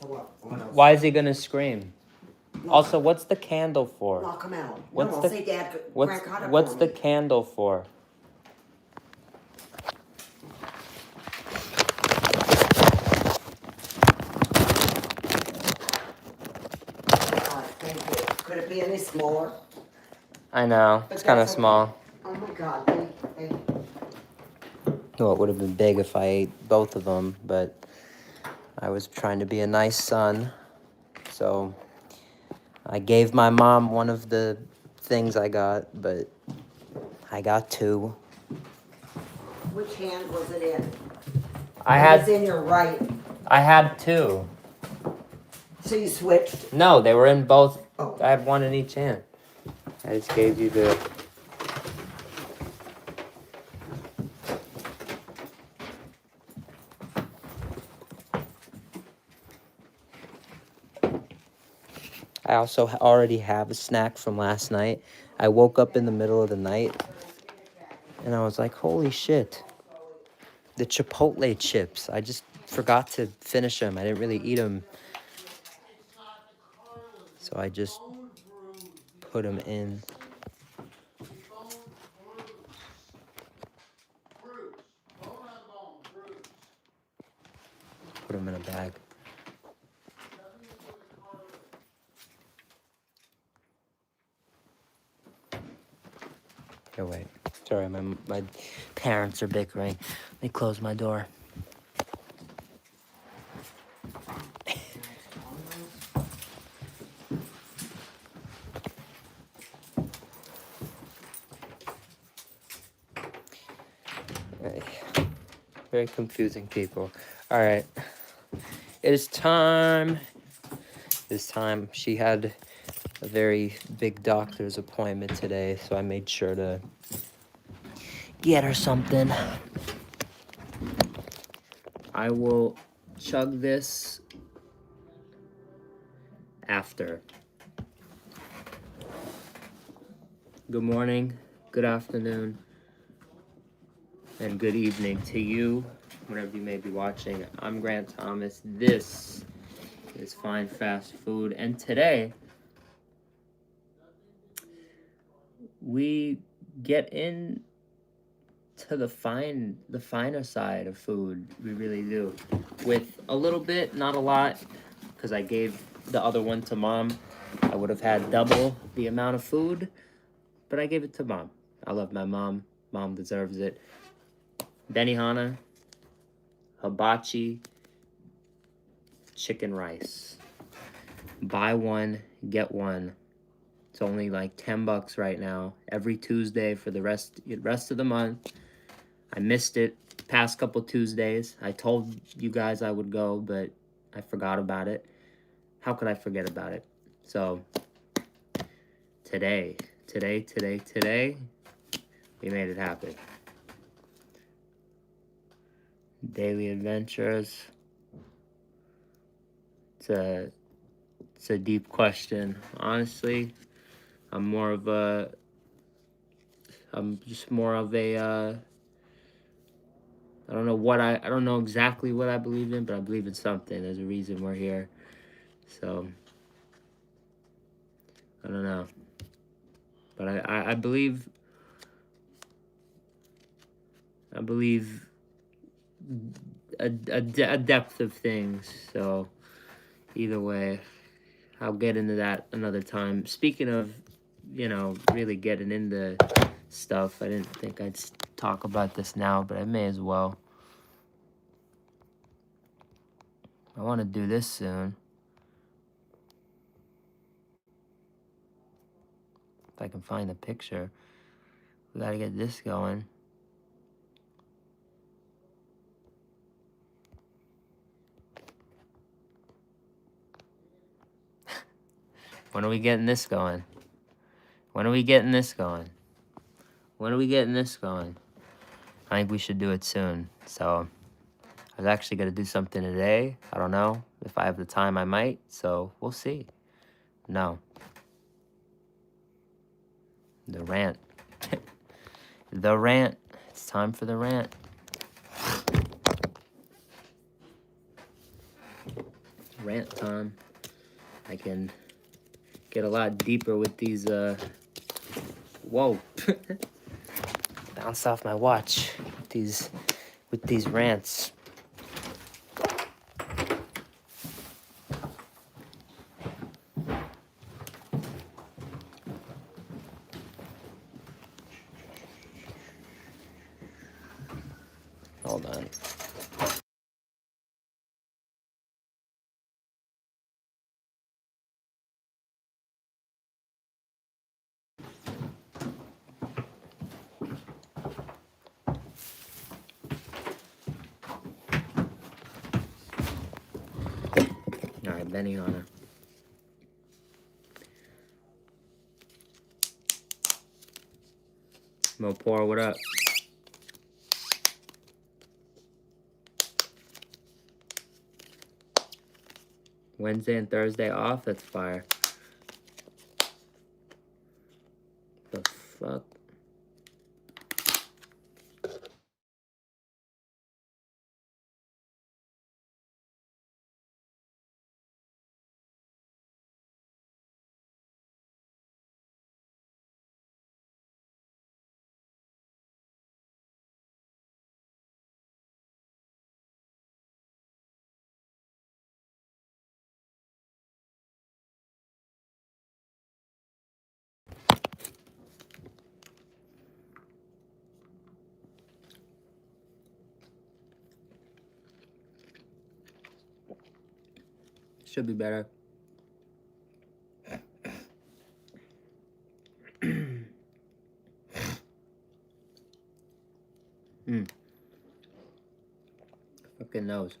What else? Why is he gonna scream? Lock, Also, what's the candle for? lock him out. What's no, I'll the say Dad, what's Grant got it what's for the me. candle for? Alright, thank you. Could it be any smaller? I know, But it's kind of that's okay. small. Oh my God, thank you. Well, it would have been big if I ate both of them, but I was trying to be a nice son, so I gave my mom one of the things I got, but I got two. Which hand was it in? I It was had in your right. I had two. So you switched? No, they were in both. Oh. I had one in each hand. I just gave you the. I also already have a snack from last night. I woke up in the middle of the night and I was like, holy shit. The Chipotle chips. I just forgot to finish them. I didn't really eat them. So I just put them in. Put them in a bag. Here, wait. Sorry, my parents are bickering. Let me close my door. Very confusing people. All right. It is time. This time she had a very big doctor's appointment today, so I made sure to get her something. I will chug this after. Good morning, good afternoon, and good evening to you, whenever you may be watching. I'm Grant Thomas. This is Fine Fast Food, and today we get into the finer side of food. We really do, with a little bit, not a lot, because I gave the other one to Mom. I would have had double the amount of food, but I gave it to Mom. I love my mom. Mom deserves it. Benihana, hibachi, chicken rice. Buy one, get one. It's only like $10 right now. Every Tuesday for the rest of the month. I missed it past couple Tuesdays. I told you guys I would go, but I forgot about it. How could I forget about it? So today, we made it happen. Daily adventures. It's a deep question. Honestly, I'm just more of a I don't know exactly what I believe in, but I believe in something. There's a reason we're here. So I don't know. But I believe a depth of things. So either way, I'll get into that another time. Speaking of, really getting into stuff, I didn't think I'd talk about this now, but I may as well. I want to do this soon. If I can find the picture. We gotta get this going. When are we getting this going? When are we getting this going? When are we getting this going? I think we should do it soon. So I was actually going to do something today. I don't know. If I have the time, I might. So we'll see. No. The rant. The rant. It's time for the rant. rant time. I can get a lot deeper with these, whoa. Bounced off my watch with these rants. Hold on. All right, Benihana. Mopor, what up? Wednesday and Thursday off? That's fire. The fuck? Should be better. Fucking nose.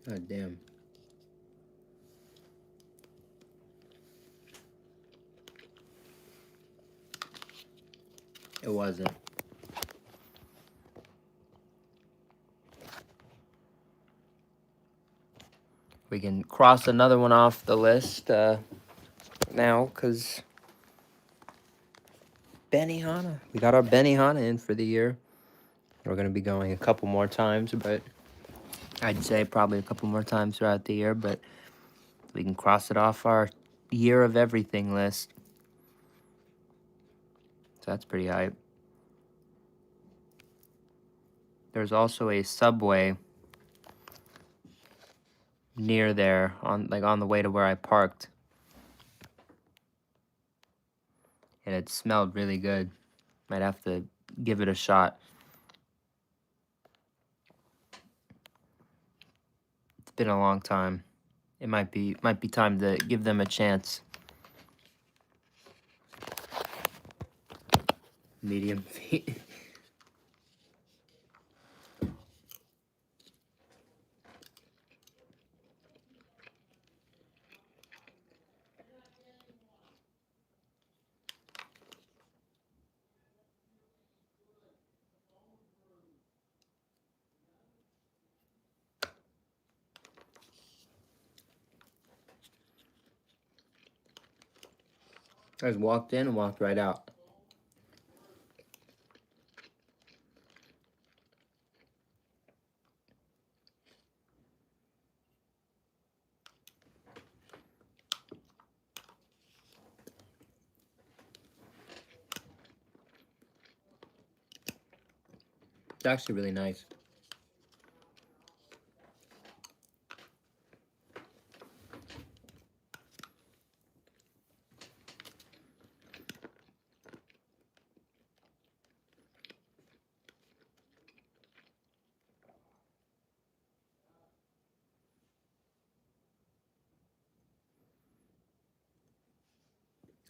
God damn. It wasn't. We can cross another one off the list now, because Benihana. We got our Benihana in for the year. We're going to be going a couple more times, but I'd say probably a couple more times throughout the year, but we can cross it off our year of everything list. So that's pretty hype. There's also a Subway near there, on the way to where I parked. And it smelled really good. Might have to give it a shot. It's been a long time. It might be time to give them a chance. Medium feet. I just walked in and walked right out. It's actually really nice.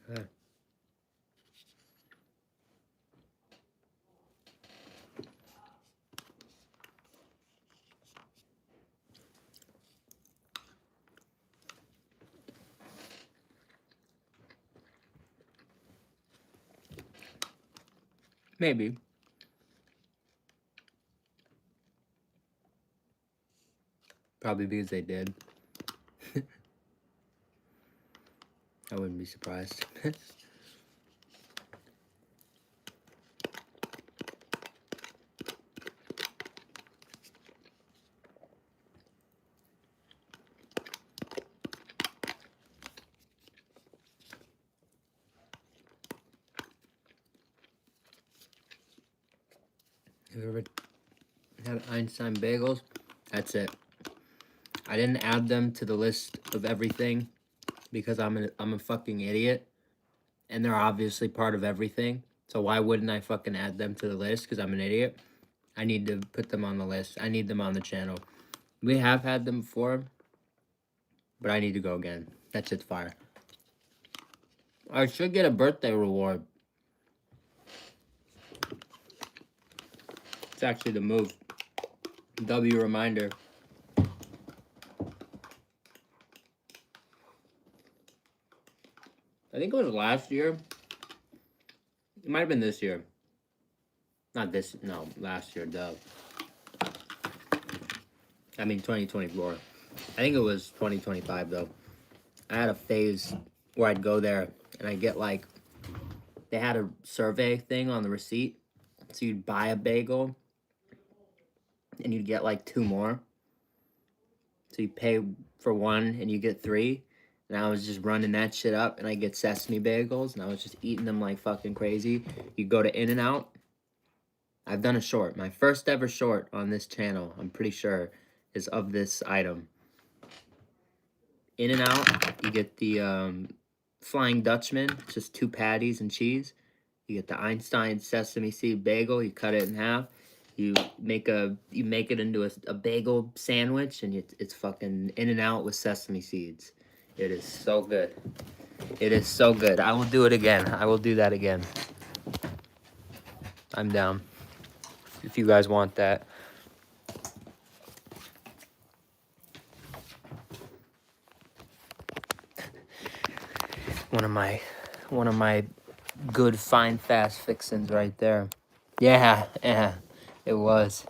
Good. Maybe. Probably because they did. I wouldn't be surprised. Have you ever had Einstein bagels? That's it. I didn't add them to the list of everything because I'm a fucking idiot, and they're obviously part of everything. So why wouldn't I fucking add them to the list? Because I'm an idiot. I need to put them on the list. I need them on the channel. We have had them before, but I need to go again. That shit's fire. I should get a birthday reward. It's actually the move. W reminder. I think it was last year. It might have been this year. Not this, no, last year, duh. I mean 2024. I think it was 2025 though. I had a phase where I'd go there and I'd get like, they had a survey thing on the receipt. So you'd buy a bagel and you'd get like 2 more. So you pay for 1 and you get 3. And I was just running that shit up and I get sesame bagels and I was just eating them like fucking crazy. You go to In-N-Out. I've done a short. My first ever short on this channel, I'm pretty sure, is of this item. In-N-Out, you get the Flying Dutchman, just 2 patties and cheese. You get the Einstein sesame seed bagel. You cut it in half. You make it into a bagel sandwich, and it's fucking In-N-Out with sesame seeds. It is so good. It is so good. I will do it again. I will do that again. I'm down. If you guys want that. One of my good fine fast fixins right there. Yeah, it was.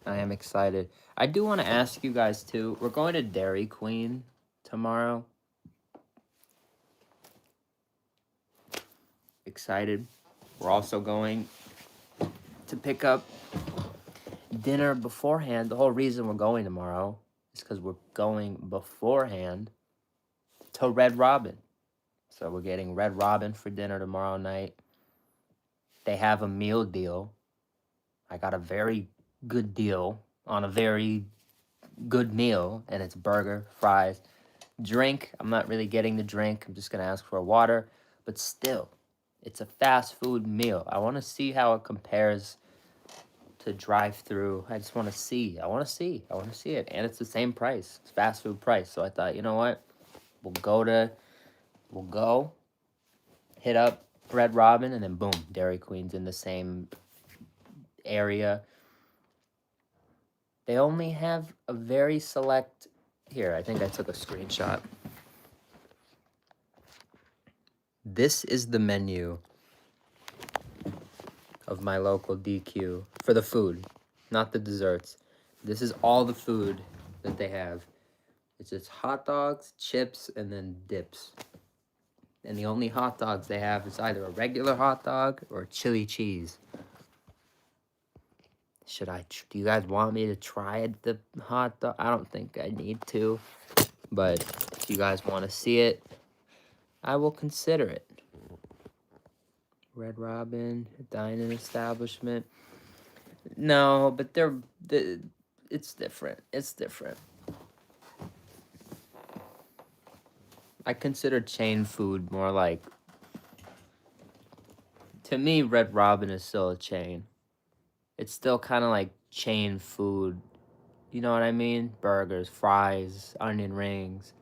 I am excited. I do want to ask you guys too. We're going to Dairy Queen tomorrow. Excited. We're also going to pick up dinner beforehand. The whole reason we're going tomorrow is because we're going beforehand to Red Robin. So we're getting Red Robin for dinner tomorrow night. They have a meal deal. I got a very good deal on a very good meal, and it's burger, fries, drink. I'm not really getting the drink. I'm just going to ask for a water. But still, it's a fast food meal. I want to see how it compares to drive-through. I just want to see. I want to see it. And it's the same price. It's fast food price. So I thought, you know what? We'll go, hit up Red Robin, and then boom, Dairy Queen's in the same area. They only have a very select... Here, I think I took a screenshot. This is the menu of my local DQ for the food, not the desserts. This is all the food that they have. It's just hot dogs, chips, and then dips. And the only hot dogs they have is either a regular hot dog or chili cheese. Do you guys want me to try the hot dog? I don't think I need to. But if you guys want to see it, I will consider it. Red Robin, a dining establishment. No, but it's different. It's different. I consider chain food more like... To me, Red Robin is still a chain. It's still kind of like chain food. You know what I mean? Burgers, fries, onion rings.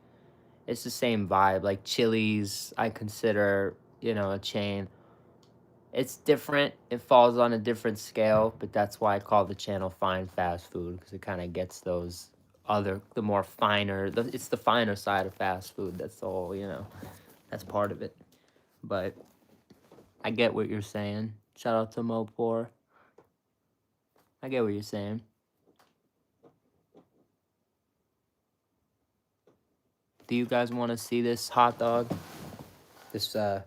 It's the same vibe. Like Chili's, I consider, a chain. It's different. It falls on a different scale, but that's why I call the channel Fine Fast Food, because it kind of gets those the more finer, it's the finer side of fast food. That's the whole, that's part of it. But I get what you're saying. Shout out to Mopor. I get what you're saying. Do you guys want to see this hot dog? This I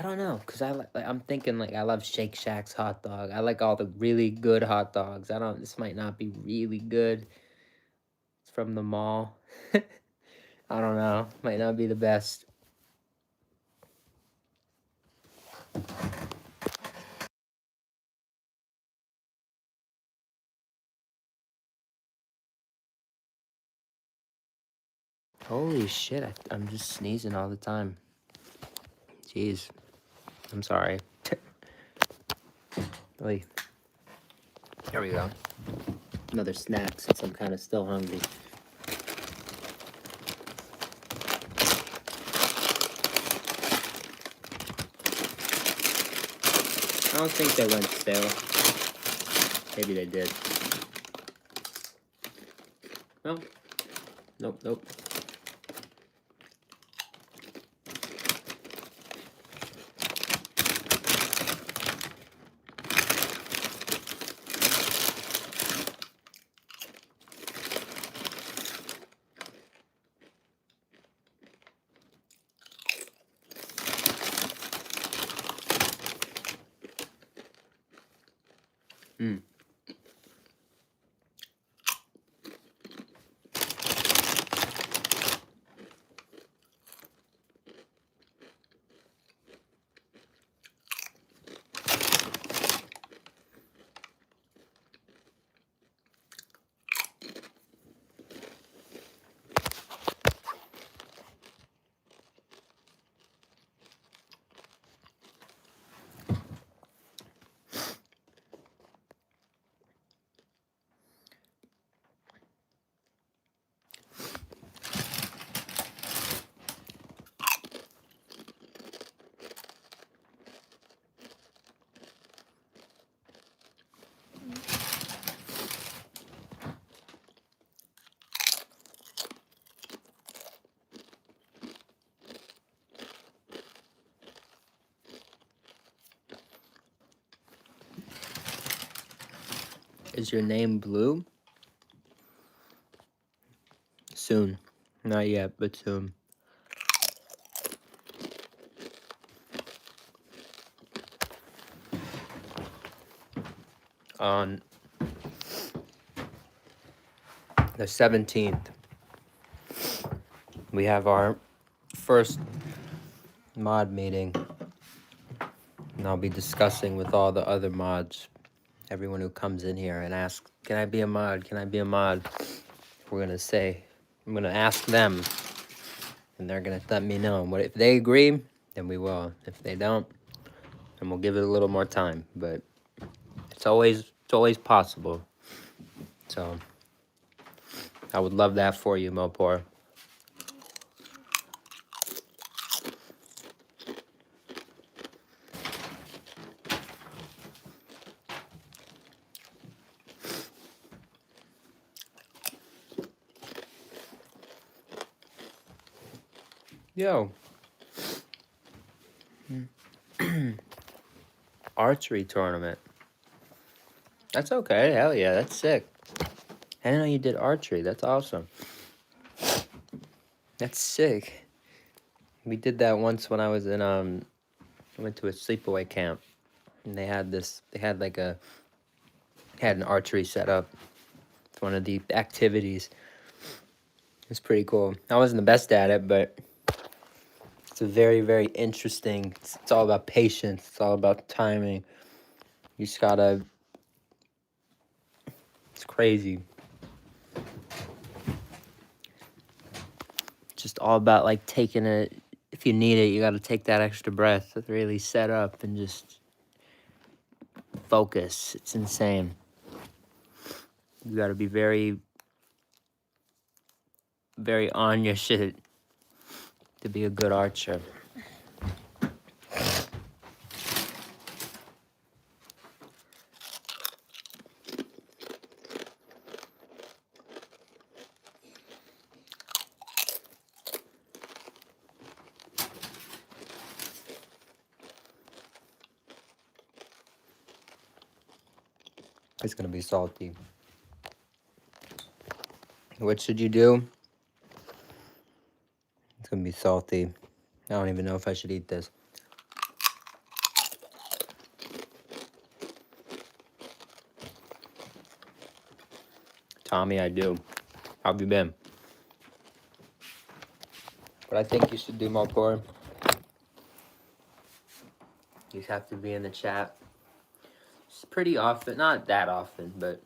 don't know, cause I'm thinking like I love Shake Shack's hot dog. I like all the really good hot dogs. This might not be really good. It's from the mall. I don't know. Might not be the best. Holy shit, I'm just sneezing all the time. Jeez. I'm sorry. Wait. Here we go. Another snack since I'm kind of still hungry. I don't think they went stale. Maybe they did. No. Nope. Mm. Is your name Blue? Soon. Not yet, but soon. On the 17th, we have our first mod meeting, and I'll be discussing with all the other mods, everyone who comes in here and asks, can I be a mod? Can I be a mod? I'm gonna ask them, and they're gonna let me know. What if they agree, then we will. If they don't, then we'll give it a little more time. But it's always possible. So I would love that for you, Mopor. Yo. Archery tournament. That's okay. Hell yeah, that's sick. I didn't know you did archery. That's awesome. That's sick. We did that once when I was in I went to a sleepaway camp, and they had an archery set up. It's one of the activities. It's pretty cool. I wasn't the best at it, but it's a very, very interesting. It's all about patience. It's all about timing. You just gotta. It's crazy. Just all about like taking it. If you need it, you gotta take that extra breath. Really set up and just focus. It's insane. You gotta be very, very on your shit to be a good archer. It's gonna be salty. What should you do? gonna be salty. I don't even know if I should eat this. Tommy, I do. How have you been? But I think you should do more pour. You just have to be in the chat. It's pretty often, not that often, but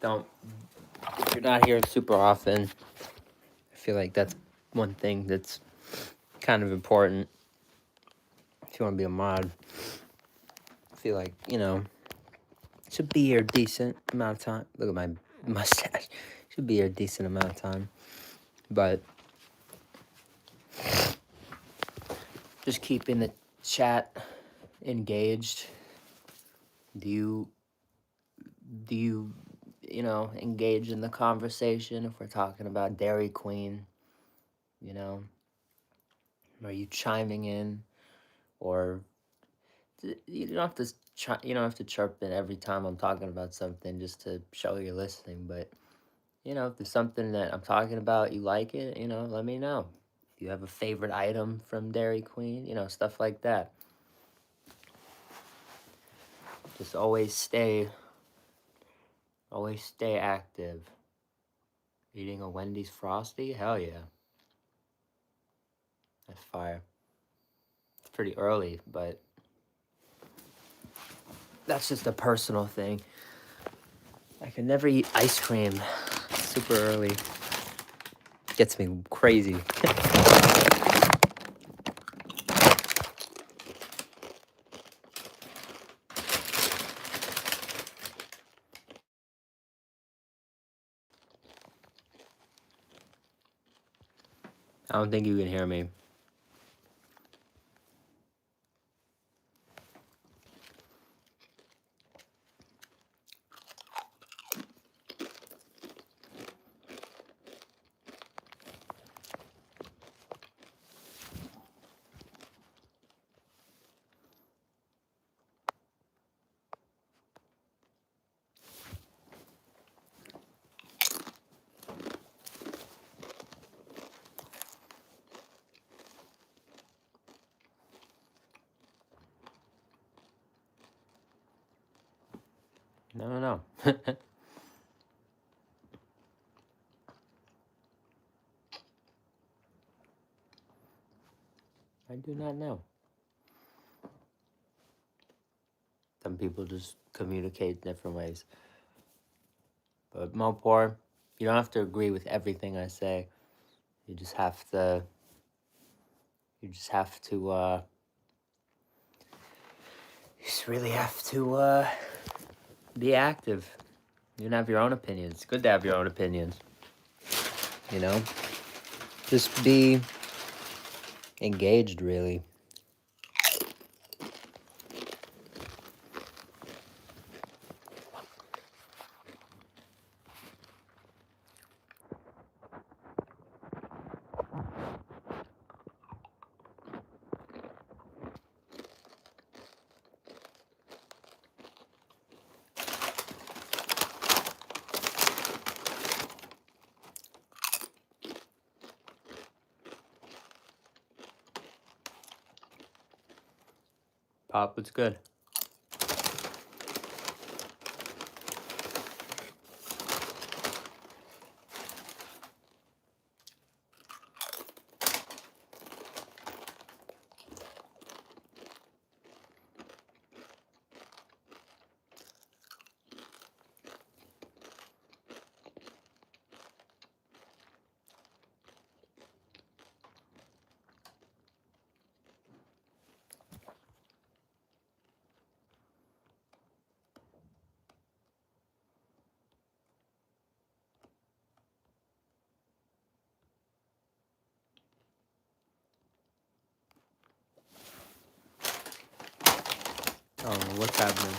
if you're not here super often, I feel like that's one thing that's kind of important. If you want to be a mod, I feel like, should be here a decent amount of time. Look at my mustache. Should be here a decent amount of time. But just keeping the chat engaged. Do you engage in the conversation if we're talking about Dairy Queen? Are you chiming in, or you don't have to chirp in every time I'm talking about something just to show you're listening. But if there's something that I'm talking about, you like it, let me know. If you have a favorite item from Dairy Queen, stuff like that. Just always stay active. Eating a Wendy's Frosty? Hell yeah. That's fire. It's pretty early, but that's just a personal thing. I can never eat ice cream super early. Gets me crazy. I don't think you can hear me. No. I do not know. Some people just communicate different ways. But Mopor, you don't have to agree with everything I say. You just have to really have to be active. You can have your own opinions. It's good to have your own opinions. Just be engaged, really. Pop, it's good. I don't know what's happening.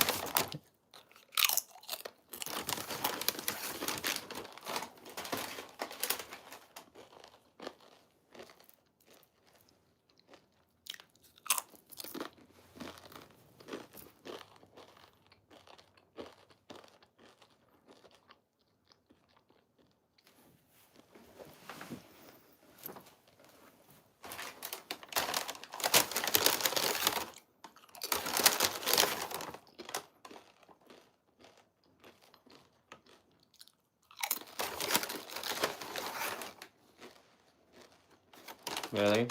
Really?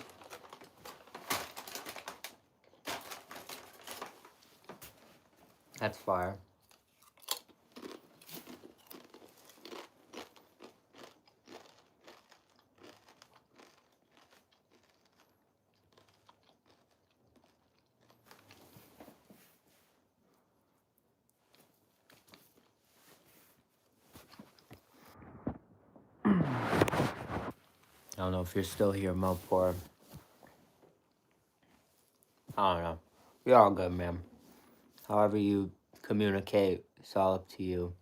That's fire. I don't know if you're still here, Mopor. I don't know. You're all good, man. However you communicate, it's all up to you.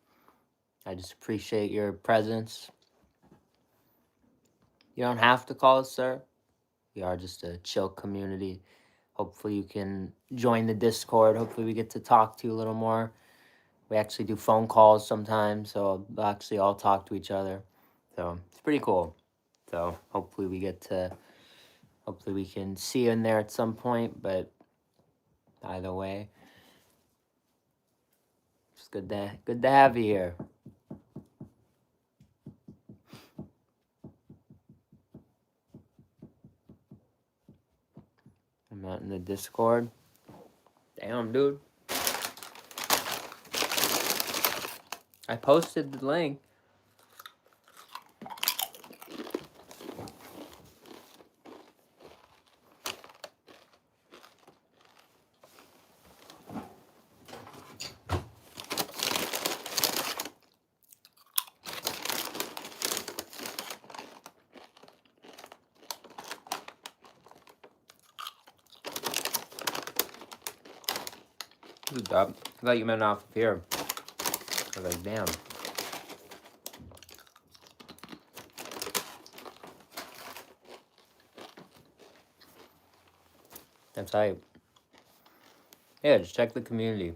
I just appreciate your presence. You don't have to call us sir. We are just a chill community. Hopefully you can join the Discord. Hopefully we get to talk to you a little more. We actually do phone calls sometimes, so we'll actually all talk to each other. So it's pretty cool. So hopefully we can see you in there at some point, but either way, it's good to have you here. I'm not in the Discord. Damn, dude. I posted the link. Good job. I thought you meant off here. I was like, damn. That's hype. Yeah, just check the community.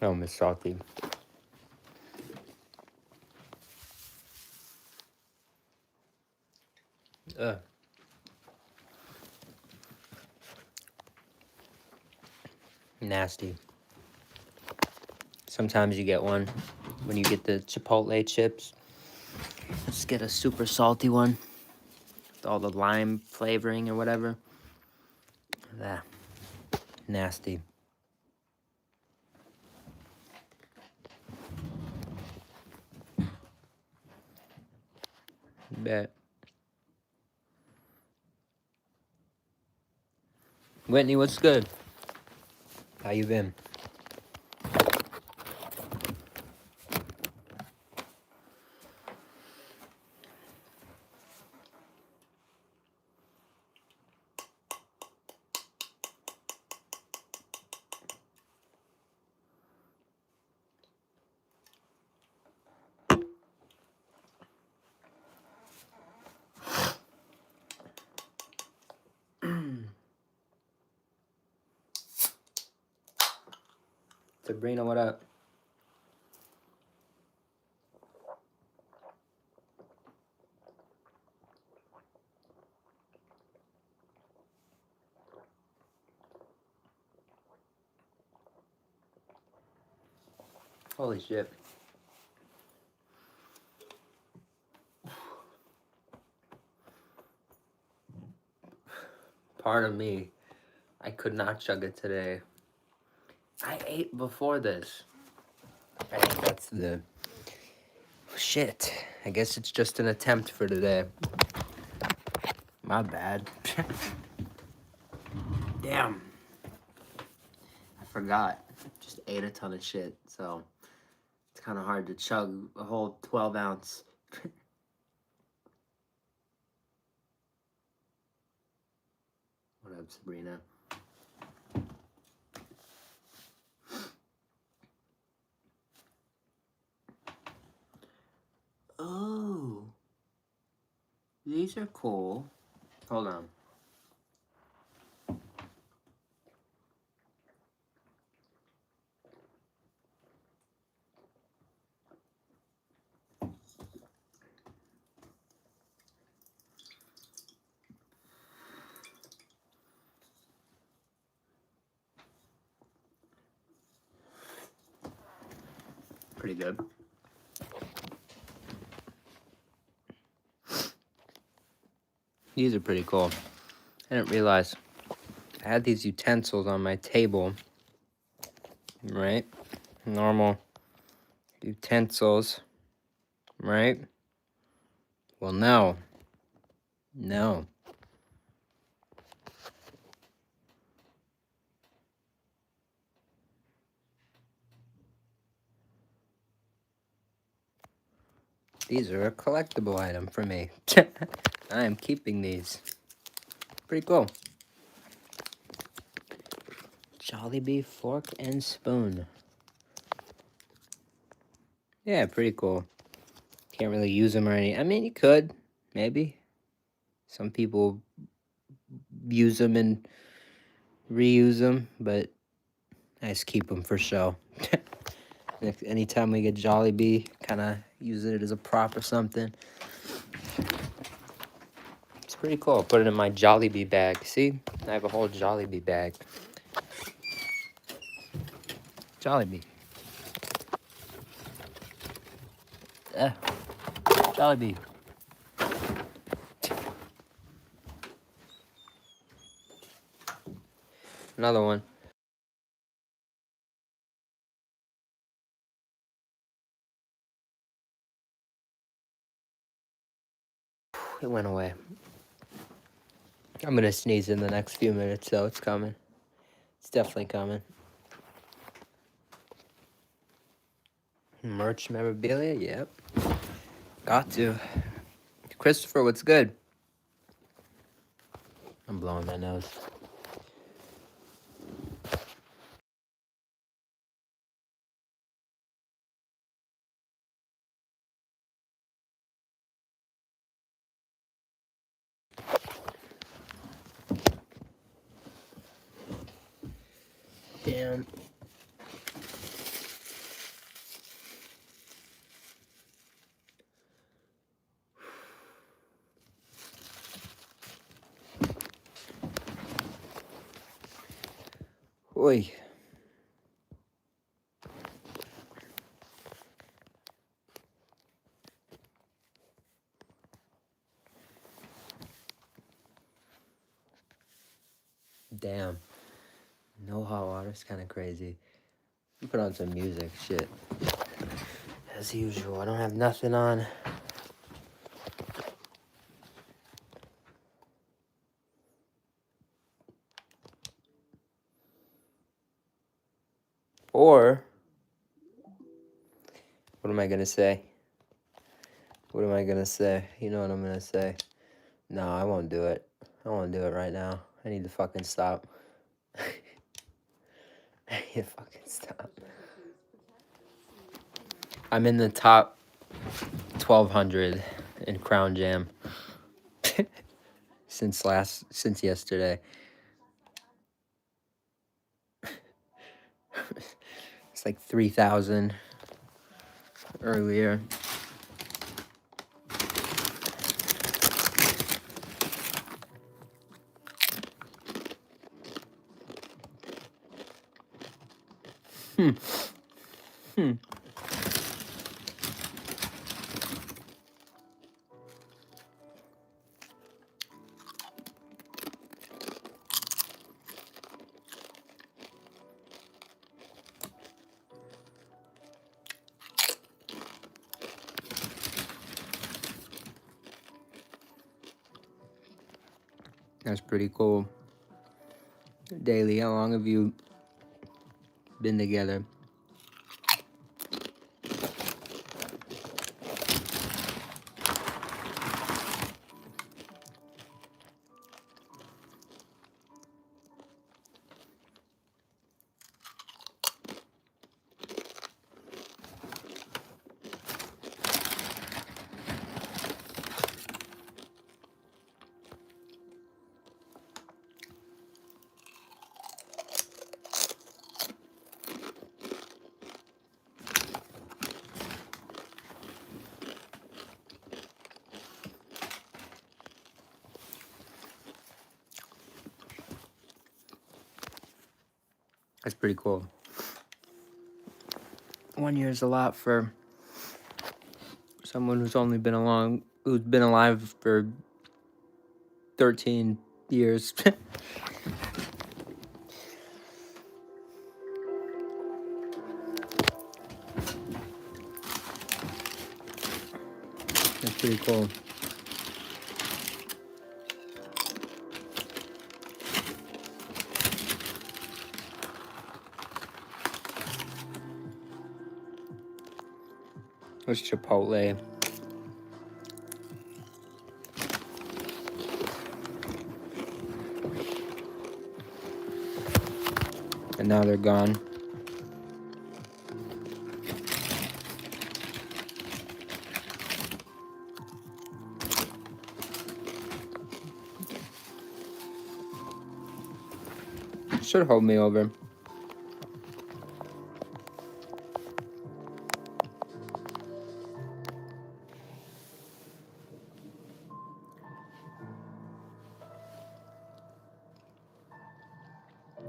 Oh, Miss Salty. Ugh. Nasty. Sometimes you get one when you get the Chipotle chips. Just get a super salty one with all the lime flavoring or whatever. Ah, nasty. Bet. Whitney, what's good? How you been? Sabrina, what up? Holy shit. Pardon me. I could not chug it today. I ate before this. I think that's the... Shit. I guess it's just an attempt for today. My bad. Damn. I forgot. Just ate a ton of shit, so it's kind of hard to chug a whole 12 ounce. What up, Sabrina? Oh. These are cool. Hold on. pretty good. These are pretty cool. I didn't realize I had these utensils on my table, right? Normal utensils, right? Well, no. No. These are a collectible item for me. I am keeping these. Pretty cool. Jollibee fork and spoon. Yeah, pretty cool. Can't really use them or any. I mean, you could, maybe. Some people use them and reuse them, but I just keep them for show. Anytime we get Jollibee, kind of use it as a prop or something. It's pretty cool. Put it in my Jollibee bag. See? I have a whole Jollibee bag. Jollibee. Jollibee. Another one. It went away. I'm gonna sneeze in the next few minutes, so it's coming. It's definitely coming. Merch memorabilia, yep. Got to. Christopher, what's good? I'm blowing my nose. Damn. Oi. Damn. No hot water. It's kind of crazy. You put on some music. Shit. As usual, I don't have nothing on. Or, what am I gonna say? What am I gonna say? You know what I'm gonna say. No, I won't do it. I won't do it right now. I need to fucking stop. I need to fucking stop. I'm in the top 1,200 in Crown Jam since yesterday. It's like 3,000 earlier. That's pretty cool. Daily, how long have you been together? That's pretty cool. 1 year is a lot for someone who's been alive for 13 years. That's pretty cool. It's Chipotle. And now they're gone. Should hold me over.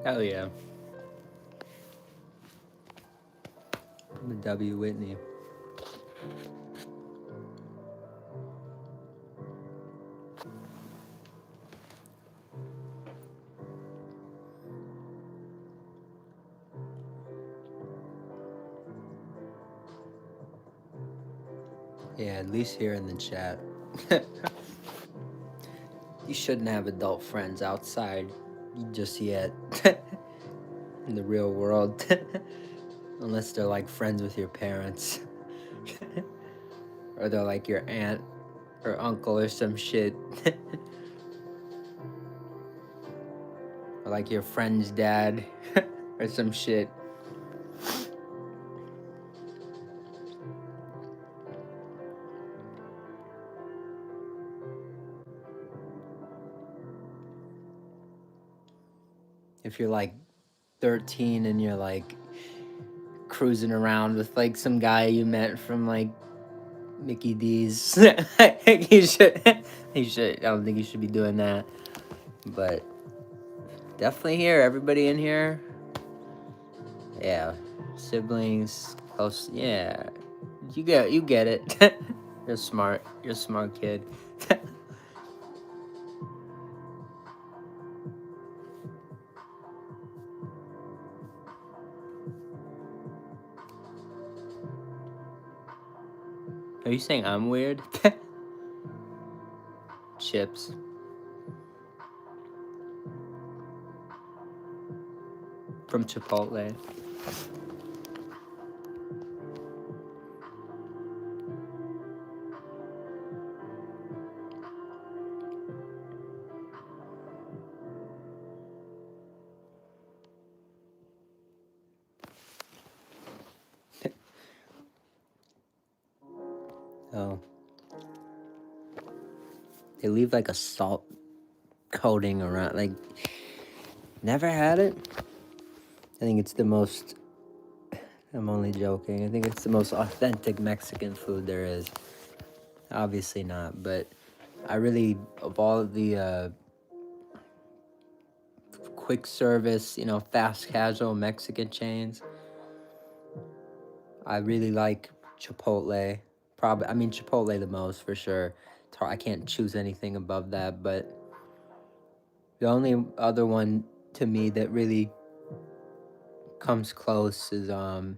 Hell yeah. The W. Whitney. Yeah, at least here in the chat. You shouldn't have adult friends outside just yet. In the real world. Unless they're like friends with your parents. Or they're like your aunt or uncle or some shit. Or like your friend's dad or some shit. If you're like 13 and you're like cruising around with like some guy you met from like Mickey D's, you should. I don't think you should be doing that. But definitely here, everybody in here. Yeah, siblings, close. Yeah, you get it. You're smart. You're a smart kid. Are you saying I'm weird? Chips. From Chipotle. Oh. They leave like a salt coating around. Like, never had it? I think it's the most... I'm only joking. I think it's the most authentic Mexican food there is. Obviously not, but I really, of all of the quick service, fast casual Mexican chains, I really like Chipotle. Chipotle the most for sure. I can't choose anything above that, but the only other one to me that really comes close is I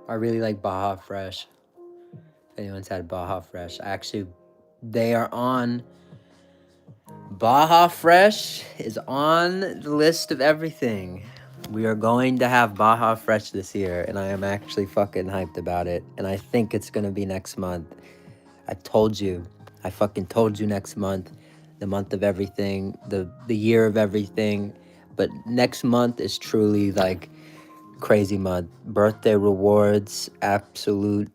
really like Baja Fresh. If anyone's had Baja Fresh, Baja Fresh is on the list of everything. We are going to have Baja Fresh this year, and I am actually fucking hyped about it. And I think it's gonna be next month. I fucking told you next month, the month of everything, the year of everything. But next month is truly like crazy month. Birthday rewards, absolute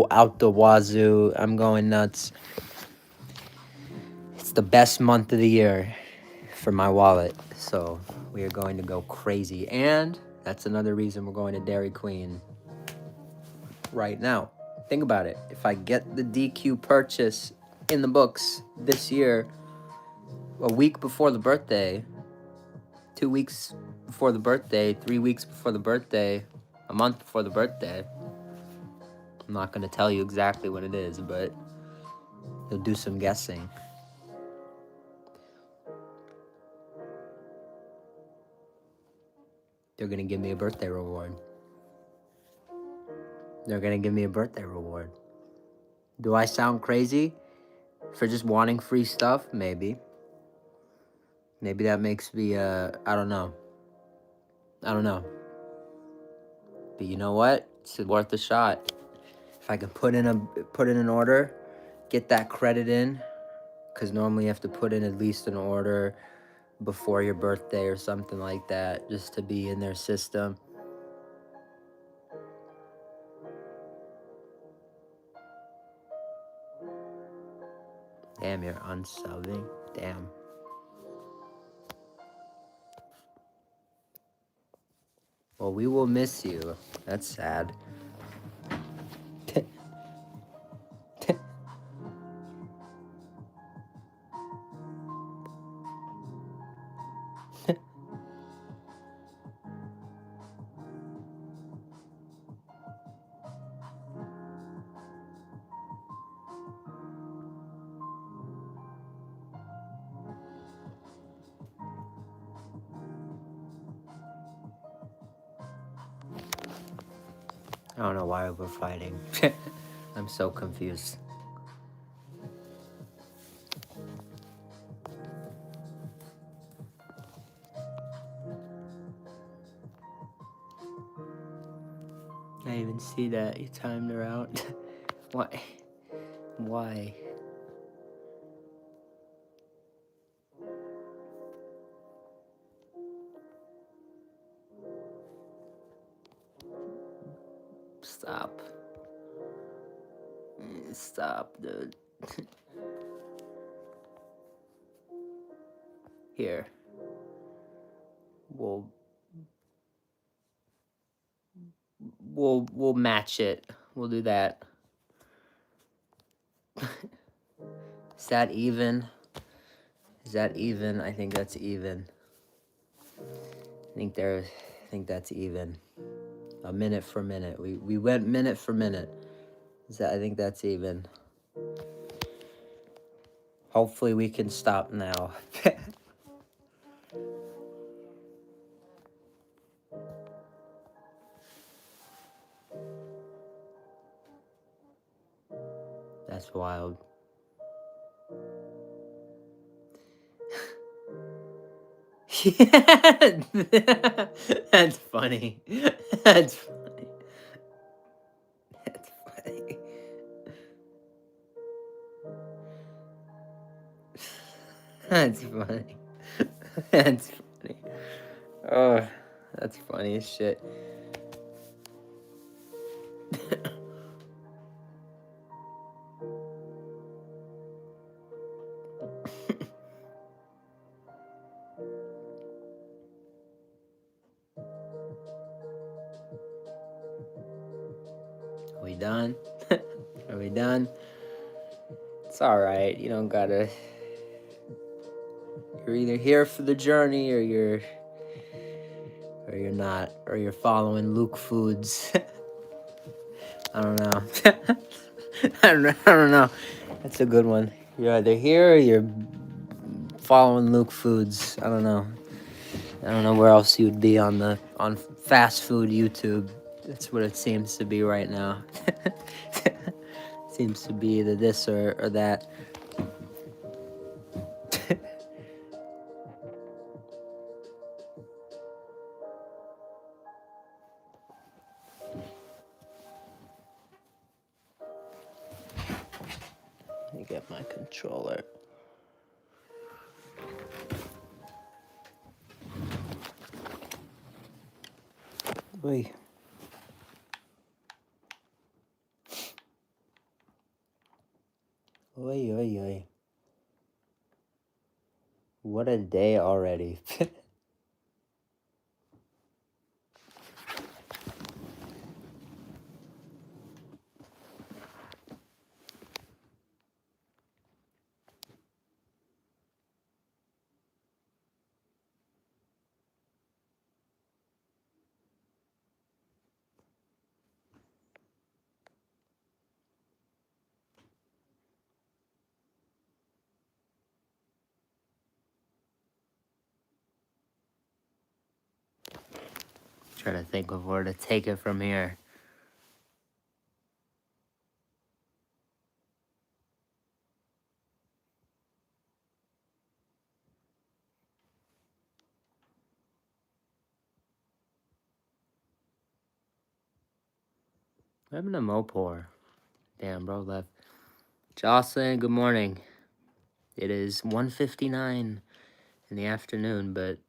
out the wazoo. I'm going nuts. It's the best month of the year for my wallet. So we are going to go crazy. And that's another reason we're going to Dairy Queen right now. Think about it. If I get the DQ purchase in the books this year, a week before the birthday, 2 weeks before the birthday, 3 weeks before the birthday, a month before the birthday. I'm not gonna tell you exactly what it is, but you'll do some guessing. They're gonna give me a birthday reward. They're gonna give me a birthday reward. Do I sound crazy for just wanting free stuff? Maybe. Maybe that makes me, I don't know. I don't know. But you know what? It's worth a shot. If I can put in an order, get that credit in, because normally you have to put in at least an order before your birthday or something like that, just to be in their system. Damn, you're unsubbing. Damn. Well, we will miss you. That's sad. I don't know why we're fighting. I'm so confused. I didn't even see that. You timed her out. Why? Why? Stop. Stop, dude. Here. We'll match it. We'll do that. Is that even? Is that even? I think that's even. I think that's even. A minute for minute. We went minute for minute. I think that's even. Hopefully we can stop now. That's wild. That's funny. That's funny. That's funny. That's funny. That's funny. Oh, that's funny as shit. Are we done? Are we done? It's alright. You don't gotta. You're either here for the journey or you're not, or you're following Luke Foods. I don't know. I don't know. That's a good one. You're either here or you're following Luke Foods. I don't know. I don't know where else you would be on fast food YouTube. That's what it seems to be right now. Seems to be either this or that. Let me get my controller. Wait. Oy, oy, oy. What a day already. Trying to think of where to take it from here. What happened to Mopor? Damn, bro left. Jocelyn, good morning. It is 1:59 in the afternoon, but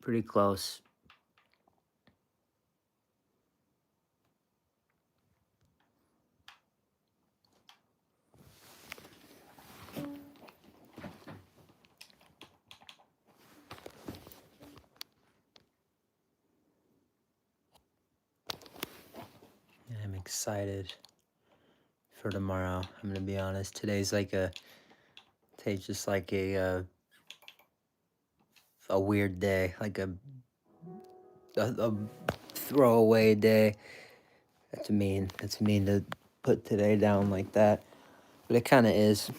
pretty close. I'm excited for tomorrow. I'm gonna be honest. Today's just like a weird day, like a throwaway day. That's mean. That's mean to put today down like that, but it kind of is.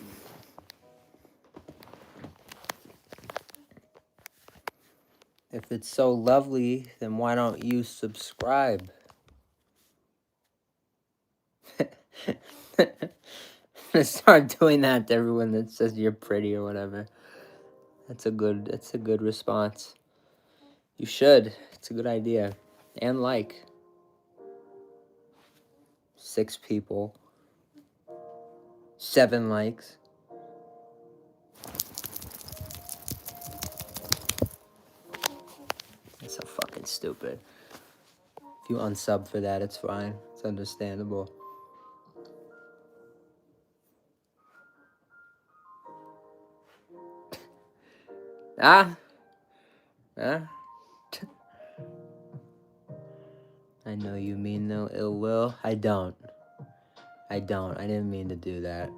If it's so lovely, then why don't you subscribe? I'm gonna start doing that to everyone that says you're pretty or whatever. That's a good response. You should. It's a good idea. And 6 people, 7 likes. That's so fucking stupid. If you unsub for that, it's fine. It's understandable. Ah? I know you mean no ill will. I don't. I didn't mean to do that.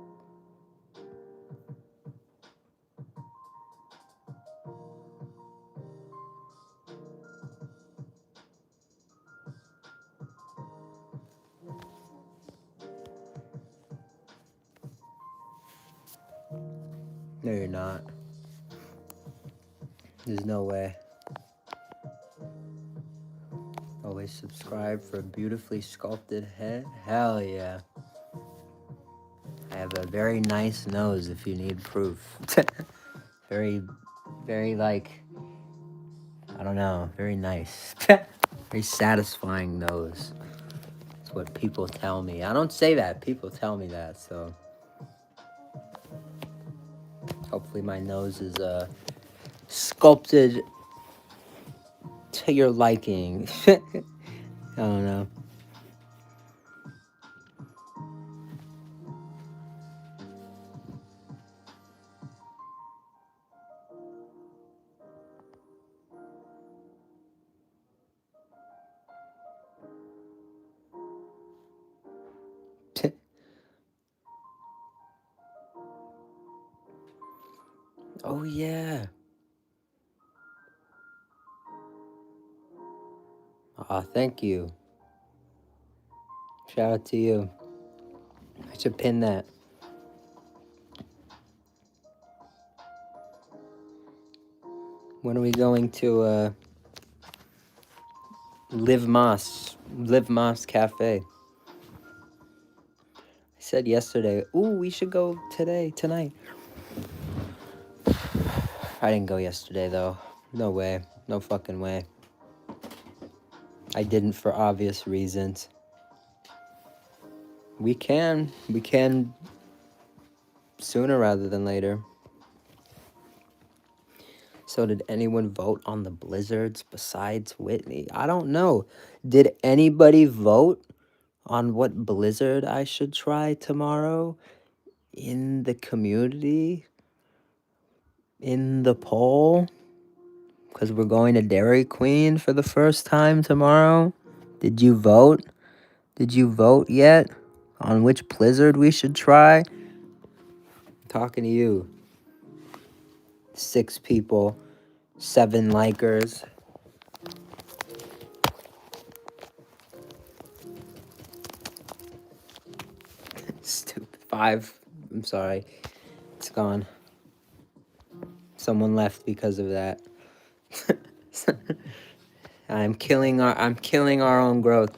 No, you're not. There's no way. Always subscribe for a beautifully sculpted head. Hell yeah. I have a very nice nose if you need proof. very, I don't know, very nice. Very satisfying nose. That's what people tell me. I don't say that. People tell me that, so. Hopefully my nose is sculpted to your liking. I don't know. Oh yeah. Aw, thank you. Shout out to you. I should pin that. When are we going to Live Moss Cafe? I said yesterday, ooh, we should go tonight. I didn't go yesterday though. No way. No fucking way. I didn't for obvious reasons. We can sooner rather than later. So did anyone vote on the blizzards besides Whitney? I don't know. Did anybody vote on what blizzard I should try tomorrow in the community? In the poll? Because we're going to Dairy Queen for the first time tomorrow. Did you vote? Did you vote yet on which blizzard we should try? I'm talking to you. 6 people, 7 likers. Stupid. 5. I'm sorry. It's gone. Someone left because of that. I'm killing our own growth.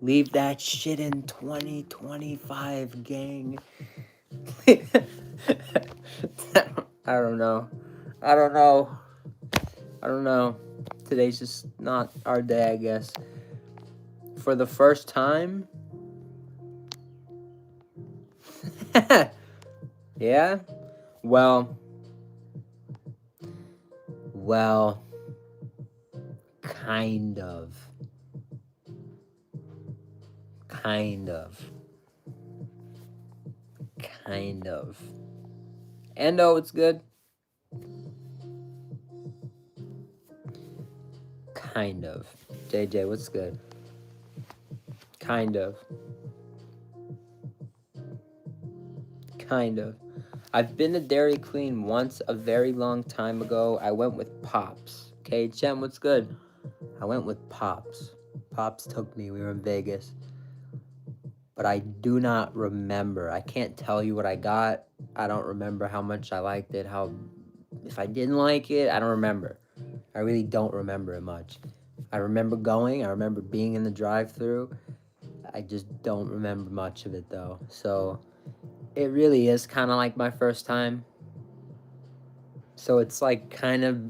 Leave that shit in 2025, gang. I don't know. I don't know. Today's just not our day, I guess. For the first time. Yeah? Well, kind of. Kind of. Endo, it's good. Kind of. JJ, what's good? Kind of. I've been to Dairy Queen once a very long time ago. I went with Pops. Okay, Jem, what's good? I went with Pops. Pops took me. We were in Vegas. But I do not remember. I can't tell you what I got. I don't remember how much I liked it. If I didn't like it, I don't remember. I really don't remember it much. I remember going. I remember being in the drive-thru. I just don't remember much of it, though. So it really is kind of like my first time. So it's like kind of,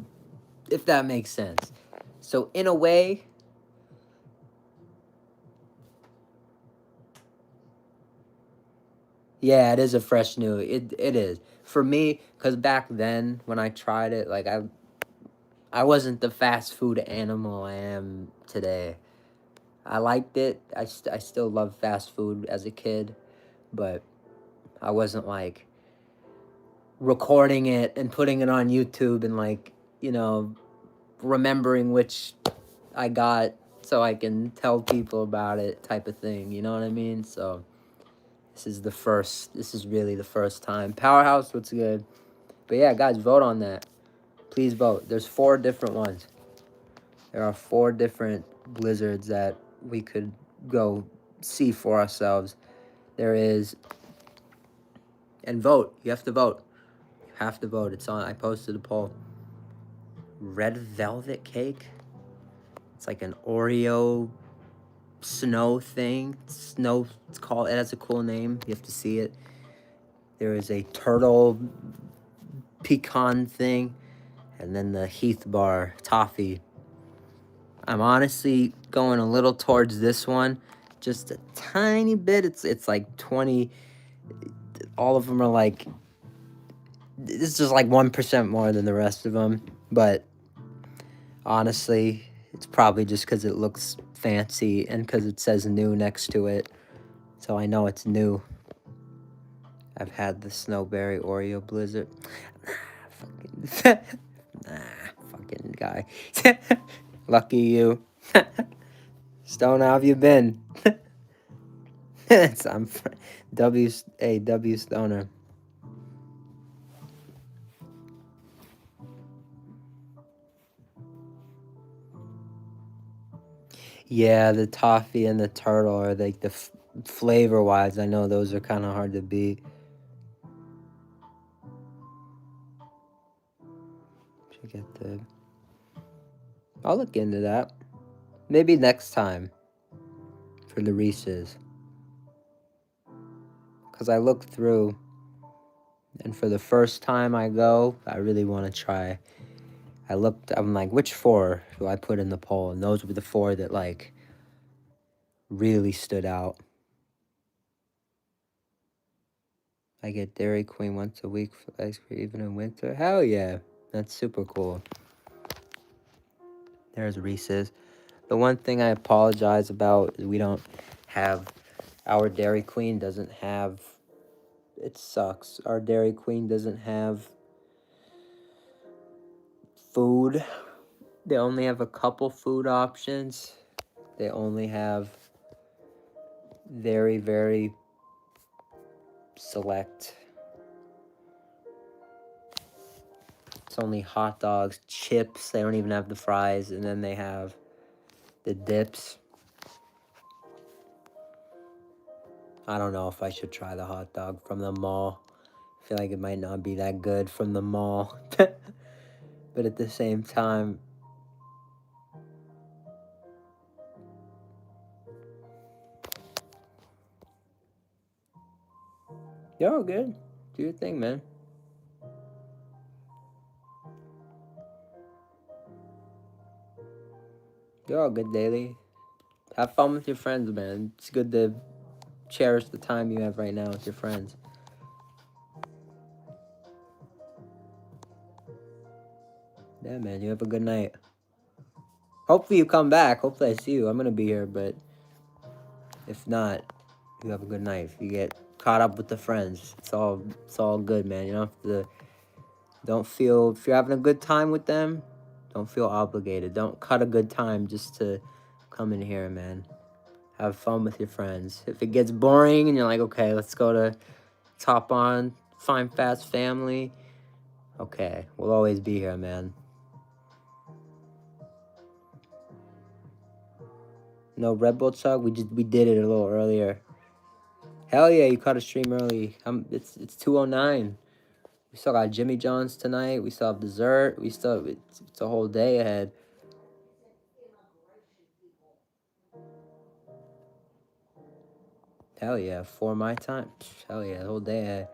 if that makes sense. So in a way, yeah, it is a fresh new. It is. For me, because back then when I tried it, like I wasn't the fast food animal I am today. I liked it. I still love fast food as a kid, but I wasn't like recording it and putting it on YouTube and like, remembering which I got so I can tell people about it type of thing. You know what I mean? So this is really the first time. Powerhouse, what's good? But yeah, guys, vote on that. Please vote. There's 4 different ones. There are 4 different blizzards that we could go see for ourselves. There is, and vote. You have to vote. You have to vote. It's on. I posted a poll. Red velvet cake. It's like an Oreo snow thing. Snow. It's called. It has a cool name. You have to see it. There is a turtle pecan thing, and then the Heath bar toffee. I'm honestly going a little towards this one, just a tiny bit. It's like 20. All of them are like, it's just like 1% more than the rest of them. But honestly, it's probably just because it looks fancy and because it says new next to it. So I know it's new. I've had the Snowberry Oreo Blizzard. Fucking guy. Lucky you. Stone, how have you been? I'm W Stoner. Yeah, the toffee and the turtle are like the flavor wise. I know those are kind of hard to beat. Should get the. I'll look into that. Maybe next time for the Reese's. Because I looked through, and for the first time I go, I really want to try. I'm like, which 4 do I put in the poll? And those were the 4 that, like, really stood out. I get Dairy Queen once a week for ice cream, even in winter. Hell yeah. That's super cool. There's Reese's. The one thing I apologize about is we don't have, our Dairy Queen doesn't have, it sucks. Our Dairy Queen doesn't have food. They only have a couple food options. They only have very, very select. It's only hot dogs, chips. They don't even have the fries. And then they have the dips. I don't know if I should try the hot dog from the mall. feel like it might not be that good from the mall. But at the same time, you're all good. Do your thing, man. You're all good, Daily. Have fun with your friends, man. It's good to cherish the time you have right now with your friends. Yeah, man. You have a good night. Hopefully you come back. Hopefully I see you. I'm gonna be here, but if not, you have a good night. If you get caught up with the friends, it's all good, man. You don't feel, if you're having a good time with them, don't feel obligated. Don't cut a good time just to come in here, man. Have fun with your friends. If it gets boring and you're like, okay, let's hop on, find Fast Family. Okay, we'll always be here, man. No Red Bull Chug. We did it a little earlier. Hell yeah, you caught a stream early. It's 2:09. We still got Jimmy John's tonight. We still have dessert. It's a whole day ahead. Hell yeah, for my time. Hell yeah, the whole day ahead.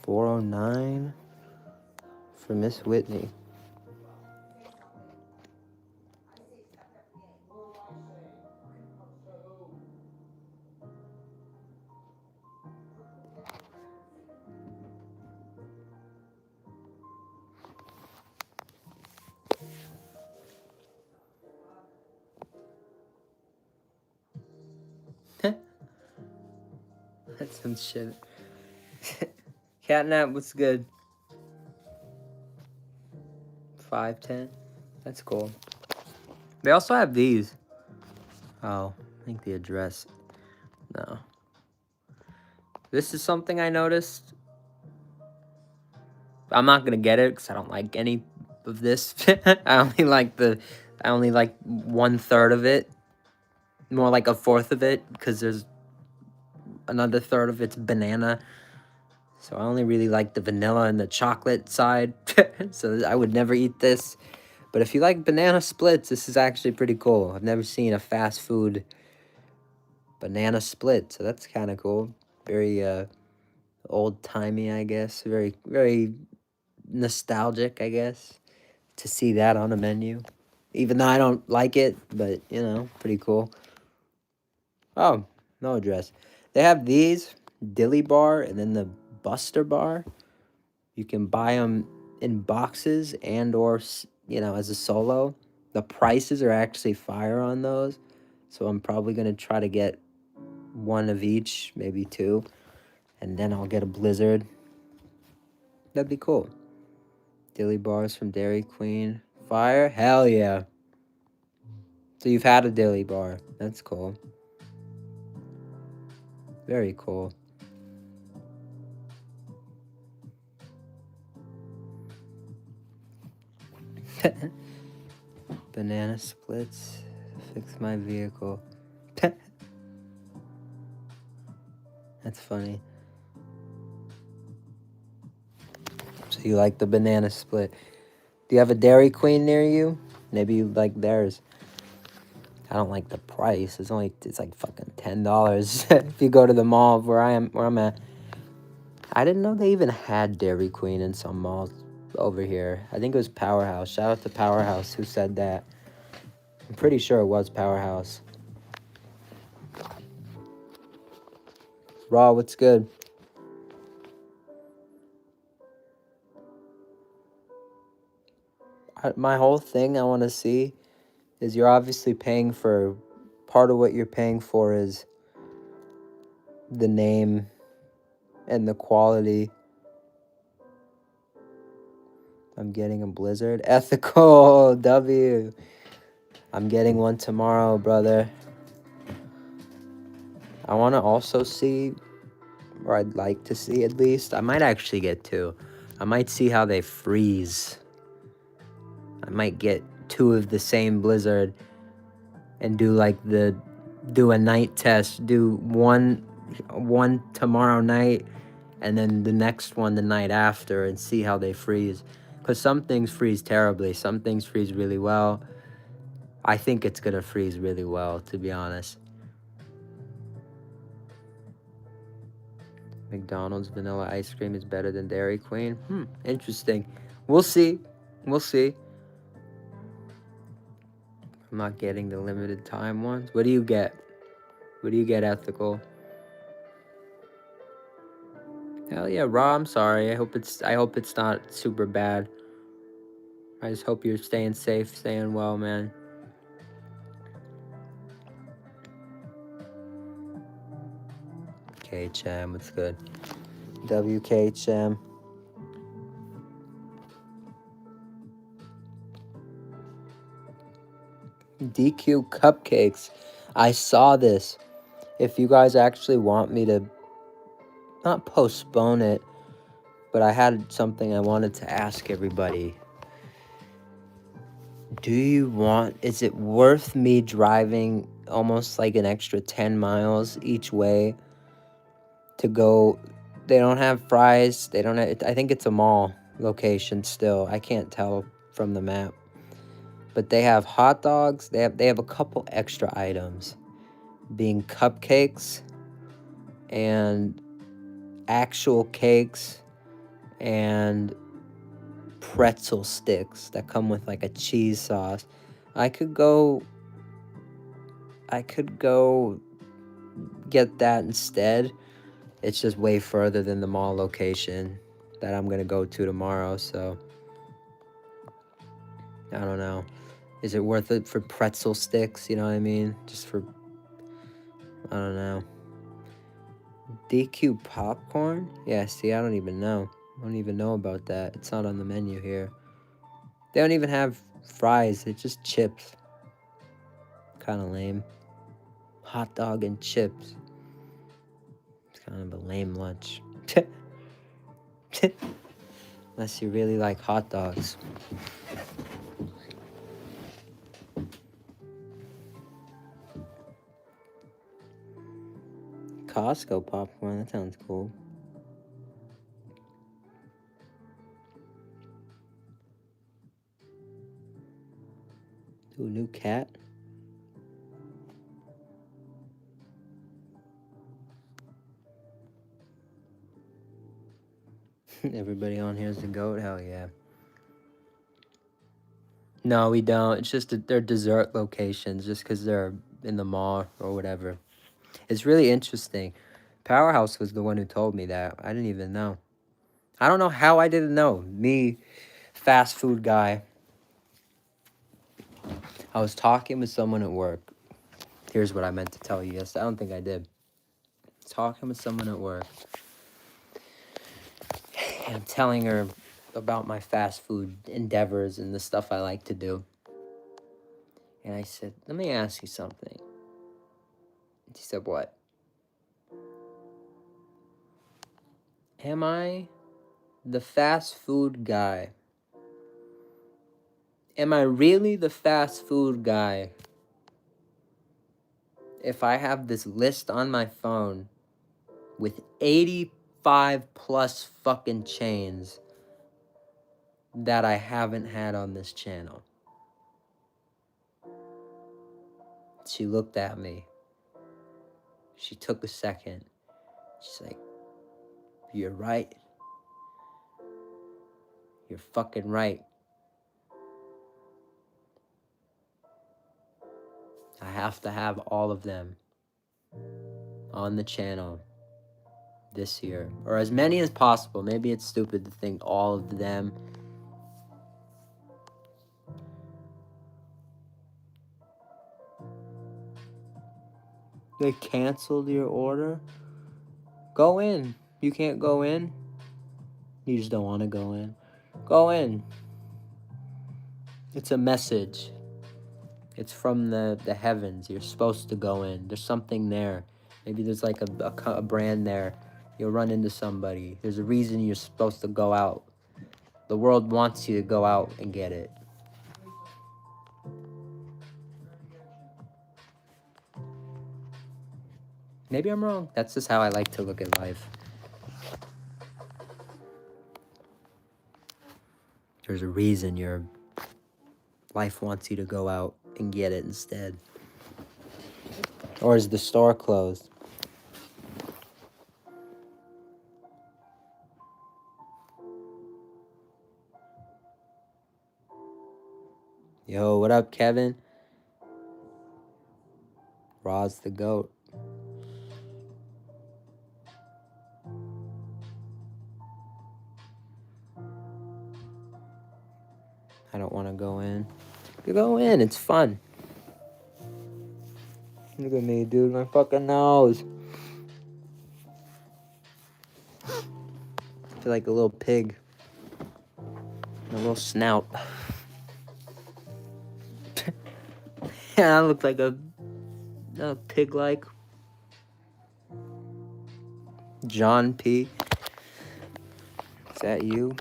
$4.09 for Miss Whitney. That's some shit. Catnap, what's good? 510. That's cool. They also have these. Oh, I think the address. No. This is something I noticed. I'm not gonna get it because I don't like any of this. I only like 1/3 of it. More like 1/4 of it because there's another third of it's banana. So I only really like the vanilla and the chocolate side. So I would never eat this. But if you like banana splits, this is actually pretty cool. I've never seen a fast food banana split, so that's kind of cool. Very old-timey, I guess. Very, very nostalgic, I guess, to see that on a menu. Even though I don't like it, but, pretty cool. Oh, no address. They have these, Dilly Bar, and then the Buster Bar. You can buy them in boxes and or, as a solo. The prices are actually fire on those. So I'm probably going to try to get one of each, maybe two. And then I'll get a Blizzard. That'd be cool. Dilly Bars from Dairy Queen. Fire? Hell yeah. So you've had a Dilly Bar. That's cool. Very cool. Banana splits. Fix my vehicle. That's funny. So you like the banana split. Do you have a Dairy Queen near you? Maybe you like theirs. I don't like the price. It's like fucking $10 if you go to the mall where I'm at. I didn't know they even had Dairy Queen in some malls over here. I think it was Powerhouse. Shout out to Powerhouse who said that. I'm pretty sure it was Powerhouse. Raw, what's good? My whole thing I want to see is you're obviously paying for, part of what you're paying for is the name and the quality. I'm getting a Blizzard. Ethical W. I'm getting one tomorrow, brother. I want to also see, or I'd like to see at least, I might actually get two. I might see how they freeze. I might get 2 of the same blizzard and do a night test. Do one tomorrow night and then the next one the night after and see how they freeze. Because some things freeze terribly. Some things freeze really well. I think it's going to freeze really well, to be honest. McDonald's vanilla ice cream is better than Dairy Queen. Interesting. We'll see. We'll see. I'm not getting the limited time ones. What do you get? What do you get, Ethical? Hell yeah, Raw. I'm sorry. I hope it's not super bad. I just hope you're staying safe, staying well, man. KHM, what's good? WKHM. DQ cupcakes. I saw this. If you guys actually want me to not postpone it, but I had something I wanted to ask everybody. Is it worth me driving almost like an extra 10 miles each way to go? They don't have fries. They don't have, I think it's a mall location still. I can't tell from the map. But they have hot dogs. They have a couple extra items, being cupcakes and actual cakes and pretzel sticks that come with like a cheese sauce. I could go get that instead. It's just way further than the mall location that I'm gonna go to tomorrow, so I don't know. Is it worth it for pretzel sticks? You know what I mean? Just for, I don't know. DQ popcorn? Yeah, see, I don't even know. I don't even know about that. It's not on the menu here. They don't even have fries. It's just chips. Kind of lame. Hot dog and chips. It's kind of a lame lunch. Unless you really like hot dogs. Costco popcorn, that sounds cool. Ooh, new cat. Everybody on here is the goat? Hell yeah. No, we don't. It's just they're dessert locations just because they're in the mall or whatever. It's really interesting. Powerhouse was the one who told me that. I didn't even know. I don't know how I didn't know. Me, fast food guy. I was talking with someone at work. Here's what I meant to tell you. Yes, I don't think I did. Talking with someone at work. And I'm telling her about my fast food endeavors and the stuff I like to do. And I said, let me ask you something. And she said, what? Am I the fast food guy? Am I really the fast food guy if I have this list on my phone with 85 plus fucking chains that I haven't had on this channel? She looked at me. She took a second. She's like, you're right. You're fucking right. I have to have all of them on the channel this year. Or as many as possible. Maybe it's stupid to think all of them. They canceled your order? Go in. You can't go in? You just don't want to go in. Go in. It's a message. It's from the heavens. You're supposed to go in. There's something there. Maybe there's like a brand there. You'll run into somebody. There's a reason you're supposed to go out. The world wants you to go out and get it. Maybe I'm wrong. That's just how I like to look at life. There's a reason your life wants you to go out and get it instead. Or is the store closed? Yo, what up, Kevin? Raw's the goat. I don't want to go in. You go in, it's fun. Look at me, dude, my fucking nose. I feel like a little pig. A little snout. Yeah, I look like a pig-like. John P. Is that you?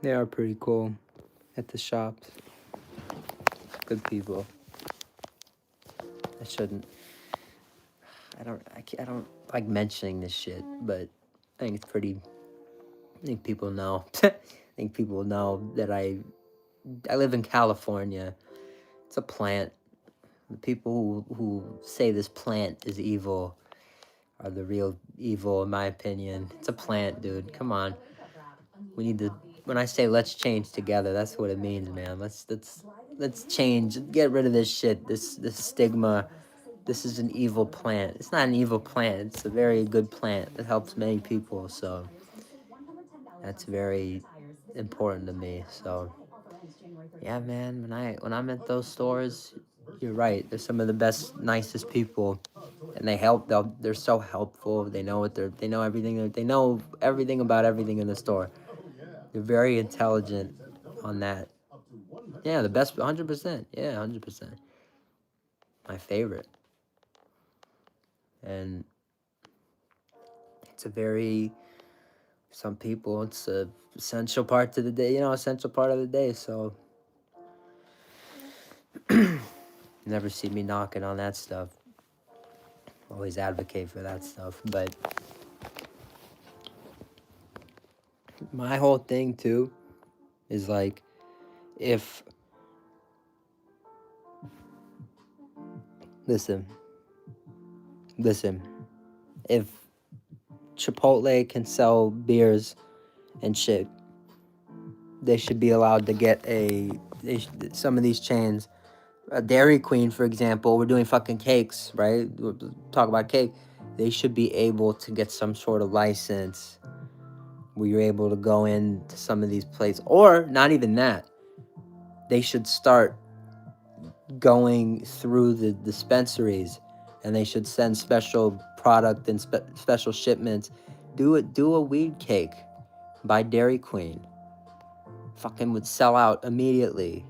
They are pretty cool at the shops. Good people. I shouldn't. I don't like mentioning this shit, but I think it's pretty. I think people know. I think people know that I live in California. It's a plant. The people who say this plant is evil are the real evil, in my opinion. It's a plant, dude. Come on. We need to. When I say let's change together, that's what it means, man. Let's change. Get rid of this shit. This stigma. This is an evil plant. It's not an evil plant. It's a very good plant. It helps many people. So that's very important to me. So yeah, man. When I'm at those stores, you're right. They're some of the best, nicest people, and they're so helpful. They know they know everything. They know everything about everything in the store. They're very intelligent on that. Yeah, the best, 100%. Yeah, 100%. My favorite. And it's a very, some people, it's a essential part of the day, essential part of the day. So never see me knocking on that stuff. Always advocate for that stuff. But my whole thing too is like, if, listen, if Chipotle can sell beers and shit, they should be allowed to get some of these chains. Dairy Queen, for example, we're doing fucking cakes, right? We'll talk about cake. They should be able to get some sort of license where you're able to go into some of these places. Or not even that. They should start going through the dispensaries, and they should send special product and special shipments. Do a weed cake by Dairy Queen. Fucking would sell out immediately,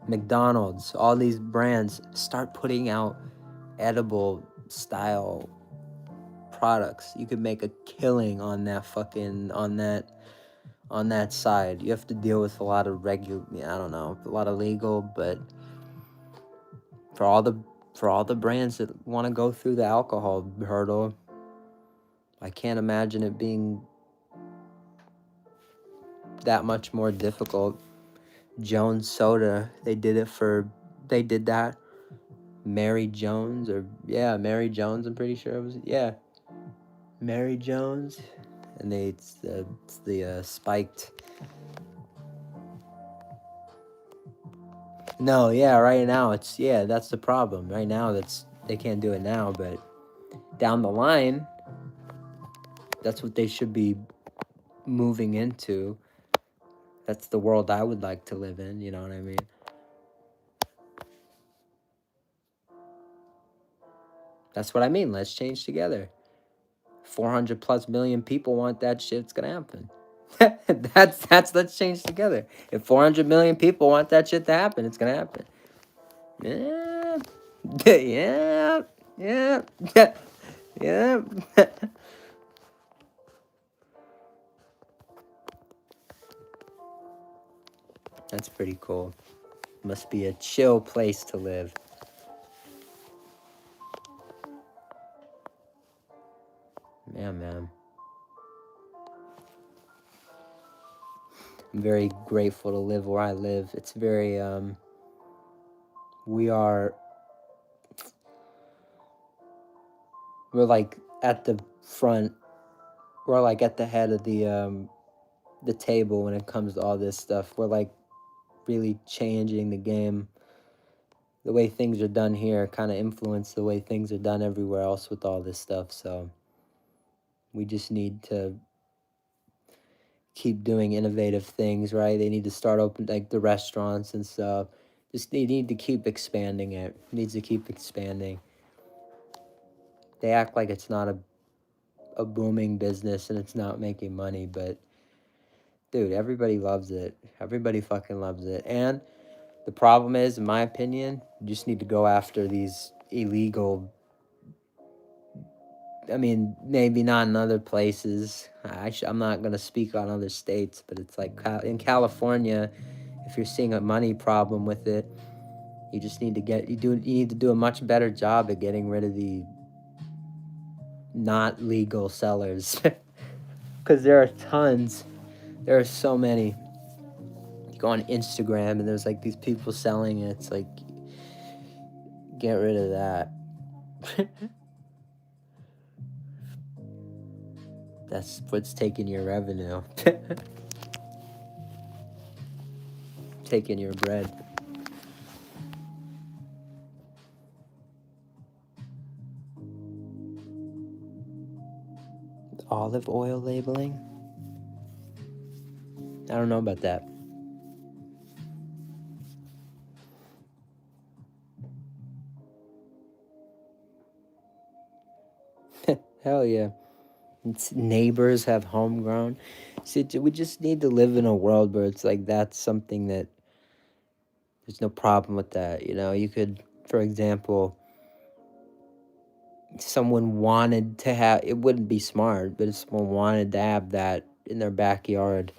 McDonald's, all these brands start putting out edible style products. You could make a killing on that on that side. You have to deal with a lot of a lot of legal, but for all the brands that want to go through the alcohol hurdle, I can't imagine it being that much more difficult. Jones Soda, they did that. Mary Jones, Mary Jones, I'm pretty sure it was, Mary Jones, and it's the spiked. No, right now that's the problem. Right now they can't do it now, but down the line, that's what they should be moving into. That's the world I would like to live in, you know what I mean? That's what I mean. Let's change together. 400 plus million people want that shit. It's gonna happen. that's let's change together. If 400 million people want that shit to happen, it's gonna happen. Yeah, yeah, yeah, yeah, yeah. That's pretty cool. Must be a chill place to live. Yeah, man. I'm very grateful to live where I live. It's very, we're like at the front, we're like at the head of the table when it comes to all this stuff. We're like really changing the game. The way things are done here kind of influence the way things are done everywhere else with all this stuff. So we just need to keep doing innovative things, right? They need to start open like the restaurants and stuff. Just they need to keep expanding it. It needs to keep expanding. They act like it's not a booming business and it's not making money, but dude, everybody loves it. Everybody fucking loves it. And the problem is, in my opinion, you just need to go after these illegal. I mean, maybe not in other places. I'm not going to speak on other states, but it's like in California, if you're seeing a money problem with it, you just need to you need to do a much better job at getting rid of the not legal sellers. Because there are tons. There are so many. You go on Instagram and there's like these people selling it. It's like, get rid of that. That's what's taking your revenue. Taking your bread. Olive oil labeling? I don't know about that. Hell yeah. Neighbors have homegrown. See, we just need to live in a world where it's like that's something that there's no problem with that. You know, you could, for example, someone wanted to have, it wouldn't be smart, but if someone wanted to have that in their backyard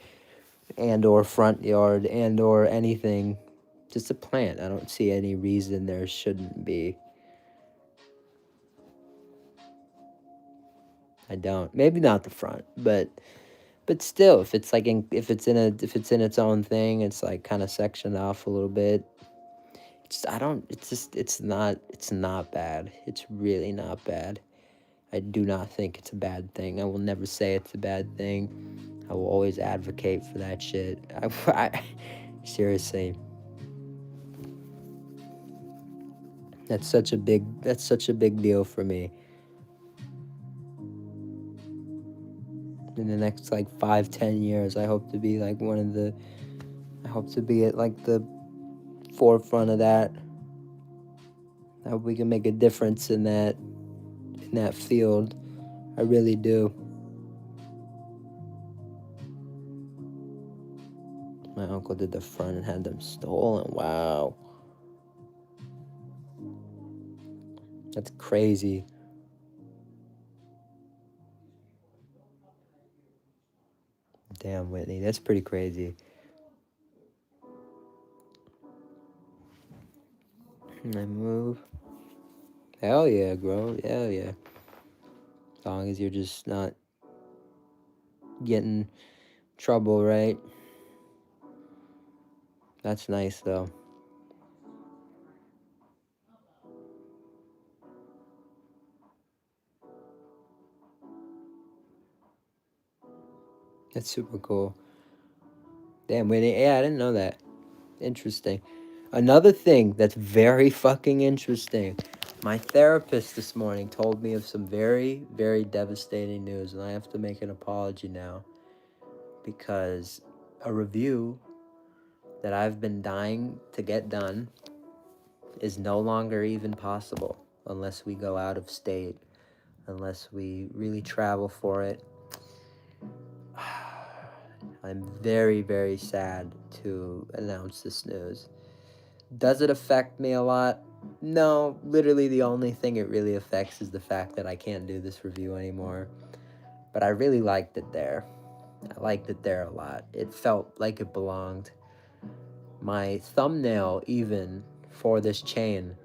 and or front yard and or anything, just a plant, I don't see any reason there shouldn't be. I don't. Maybe not the front, but still, if it's like if it's in its own thing, it's like kind of sectioned off a little bit. It's not bad. It's really not bad. I do not think it's a bad thing. I will never say it's a bad thing. I will always advocate for that shit. Seriously. That's such a big deal for me. In the next like 5-10 years, I hope to be like I hope to be at like the forefront of that. I hope we can make a difference in that field. I really do. My uncle did the front and had them stolen. Wow. That's crazy. Damn, Whitney, that's pretty crazy. I move. Hell yeah, bro. Hell yeah. As long as you're just not getting trouble, right? That's nice, though. That's super cool. Damn, Whitney. Yeah, I didn't know that. Interesting. Another thing that's very fucking interesting. My therapist this morning told me of some very, very devastating news, and I have to make an apology now because a review that I've been dying to get done is no longer even possible unless we go out of state, unless we really travel for it. I'm very, very sad to announce this news. Does it affect me a lot? No, literally the only thing it really affects is the fact that I can't do this review anymore. But I really liked it there. I liked it there a lot. It felt like it belonged. My thumbnail, even for this chain,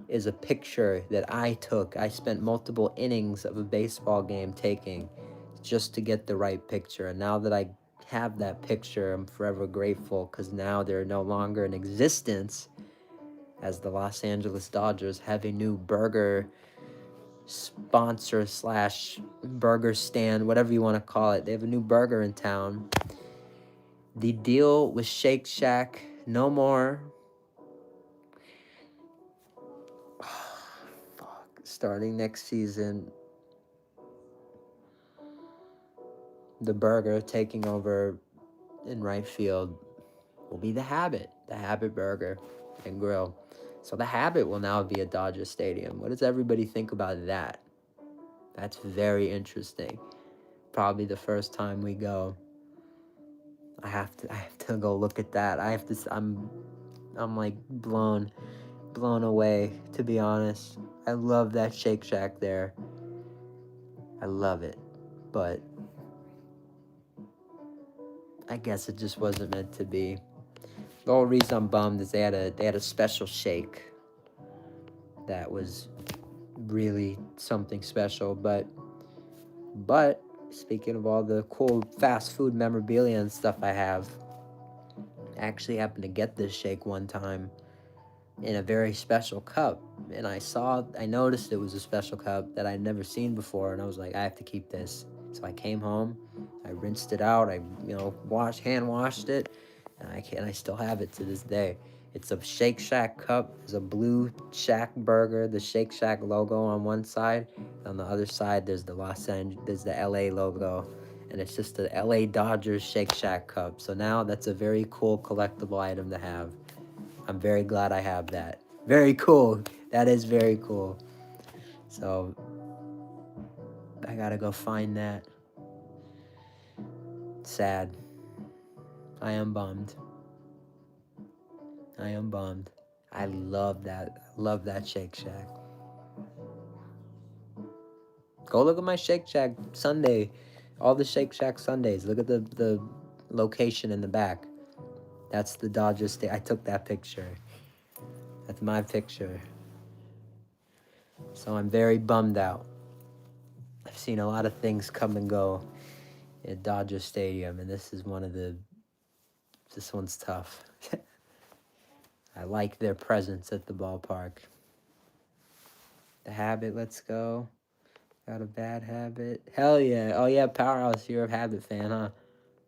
is a picture that I took. I spent multiple innings of a baseball game taking just to get the right picture. And now that I have that picture, I'm forever grateful, because now they're no longer in existence, as the Los Angeles Dodgers have a new burger sponsor slash burger stand, whatever you want to call it. They have a new burger in town. The deal with Shake Shack, no more. Fuck. Starting next season, the burger taking over in right field will be the Habit Burger and Grill. So the Habit will now be at Dodger Stadium. What does everybody think about that? That's very interesting. Probably the first time we go. I have to go look at that. I'm like blown away, to be honest. I love that Shake Shack there. I love it. But I guess it just wasn't meant to be. The whole reason I'm bummed is they had a special shake that was really something special. But speaking of all the cool fast food memorabilia and stuff I have, I actually happened to get this shake one time in a very special cup, and I noticed it was a special cup that I'd never seen before, and I was like, I have to keep this. So I came home, I rinsed it out, I hand washed it, and I still have it to this day. It's a Shake Shack cup. There's a blue Shack burger, the Shake Shack logo on one side. On the other side, there's the LA logo, and it's just the LA Dodgers Shake Shack cup. So now that's a very cool collectible item to have. I'm very glad I have that. Very cool. That is very cool. So I gotta go find that. Sad. I am bummed. I love that. Love that Shake Shack. Go look at my Shake Shack Sunday. All the Shake Shack Sundays. Look at the location in the back. That's the Dodgers State. I took that picture. That's my picture. So I'm very bummed out. I've seen a lot of things come and go at Dodger Stadium, and this one's tough. I like their presence at the ballpark. The Habit, let's go. Got a bad habit. Hell yeah. Oh yeah, Powerhouse, you're a Habit fan, huh?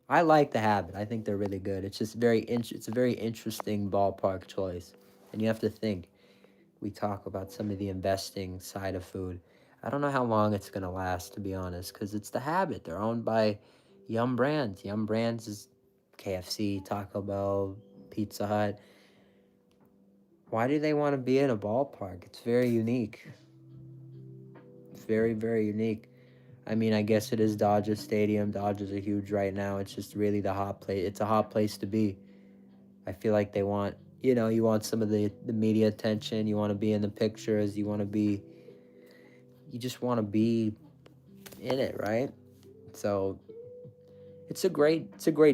I like the Habit. I think they're really good. It's just it's a very interesting ballpark choice. And you have to think, we talk about some of the investing side of food. I don't know how long it's going to last, to be honest, because it's the Habit. They're owned by Yum Brands. Yum Brands is KFC, Taco Bell, Pizza Hut. Why do they want to be in a ballpark? It's very unique. It's very, very unique. I mean, I guess it is Dodger Stadium. Dodgers are huge right now. It's just really the hot place. It's a hot place to be. I feel like they want, you want some of the media attention. You want to be in the pictures. You just want to be in it, right? So it's a great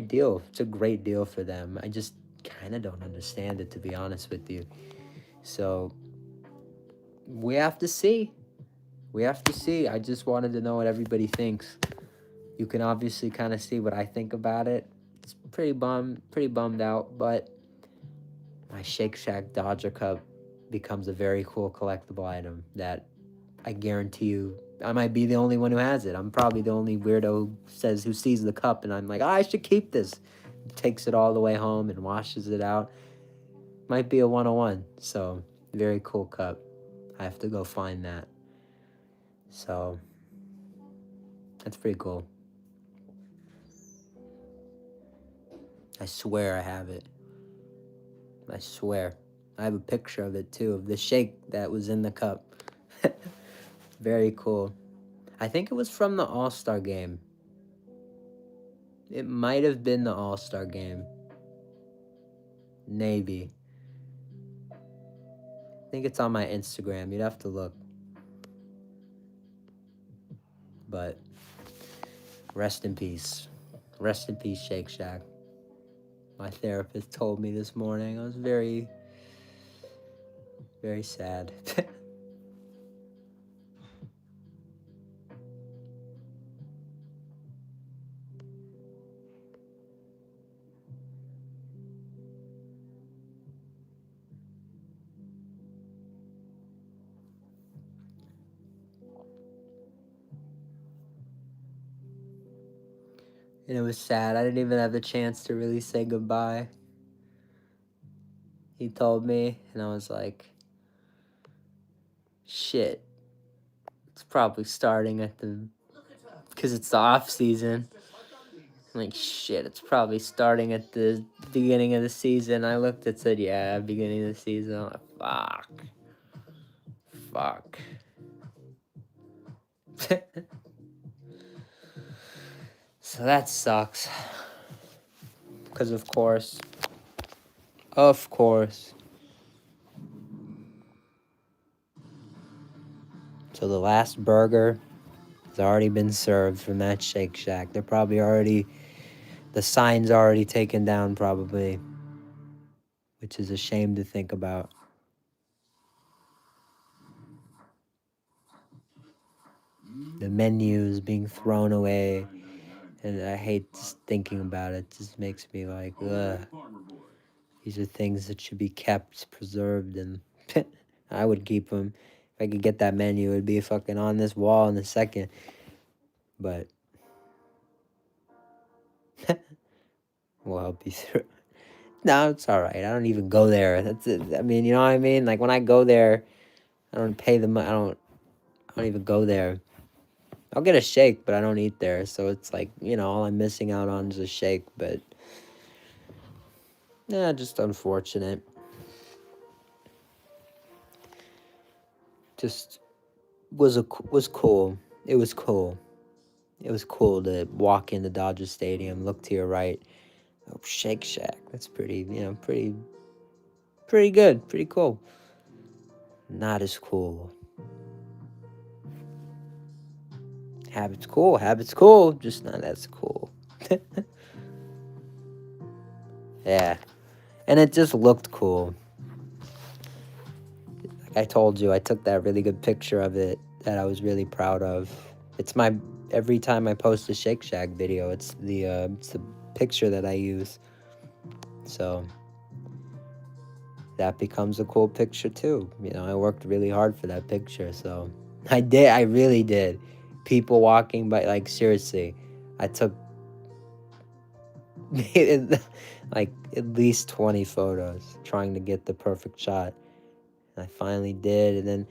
deal. It's a great deal for them. I just kind of don't understand it, to be honest with you. So we have to see. I just wanted to know what everybody thinks. You can obviously kind of see what I think about it. It's pretty bummed out, but my Shake Shack Dodger Cup becomes a very cool collectible item that I guarantee you, I might be the only one who has it. I'm probably the only weirdo who sees the cup and I'm like, I should keep this. Takes it all the way home and washes it out. Might be a 101. So, very cool cup. I have to go find that. So, that's pretty cool. I swear I have it. I swear. I have a picture of it too, of the shake that was in the cup. Very cool. I think it was from the All-Star game. It might have been the All-Star game. Maybe. I think it's on my Instagram. You'd have to look. But rest in peace. Rest in peace, Shake Shack. my therapist told me this morning. I was very, very sad. And it was sad. I didn't even have the chance to really say goodbye. He told me, and I was like, shit. It's probably starting at because it's the off season. I'm like, shit, it's probably starting at the beginning of the season. I looked and said, yeah, beginning of the season. I'm like, fuck. So that sucks. Because of course. So the last burger has already been served from that Shake Shack. They're probably already, the sign's already taken down probably, which is a shame to think about. The menus being thrown away, and I hate just thinking about it. It just makes me like, ugh. These are things that should be kept, preserved, and I would keep them. If I could get that menu, it would be fucking on this wall in a second. But we'll help you through. No, it's all right. I don't even go there. That's it. I mean, you know what I mean? Like when I go there, I don't pay the money. I don't even go there. I'll get a shake, but I don't eat there. So it's like, you know, all I'm missing out on is a shake. But yeah, just unfortunate. Just was cool. It was cool. It was cool to walk into Dodger Stadium, look to your right. Oh, Shake Shack. That's pretty, pretty good, pretty cool. Not as cool. Habit's cool, just not as cool. Yeah. And it just looked cool. Like I told you, I took that really good picture of it that I was really proud of. It's every time I post a Shake Shack video, it's the picture that I use. So that becomes a cool picture too. You know, I worked really hard for that picture, so I really did. People walking by, like seriously, I took like at least 20 photos trying to get the perfect shot. And I finally did, and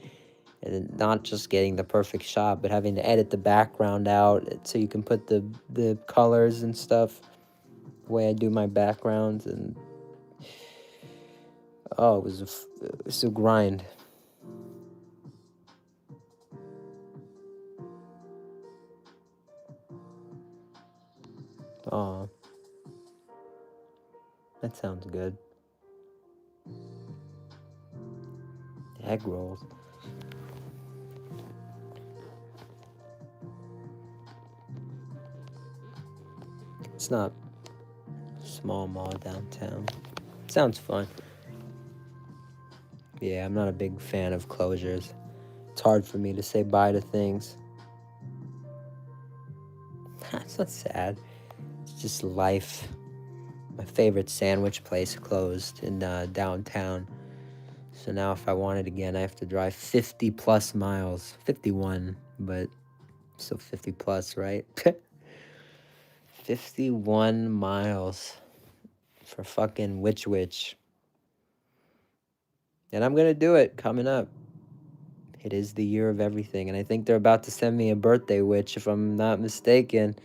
then not just getting the perfect shot, but having to edit the background out so you can put the colors and stuff the way I do my backgrounds. And oh, it was a grind. Oh, that sounds good. Egg rolls. It's not small mall downtown. Sounds fun. Yeah, I'm not a big fan of closures. It's hard for me to say bye to things. It's not sad. It's just life. My favorite sandwich place closed in downtown. So now if I want it again, I have to drive 50 plus miles. 51, but still 50 plus, right? 51 miles for fucking Witch. And I'm going to do it coming up. It is the year of everything. And I think they're about to send me a birthday witch, if I'm not mistaken.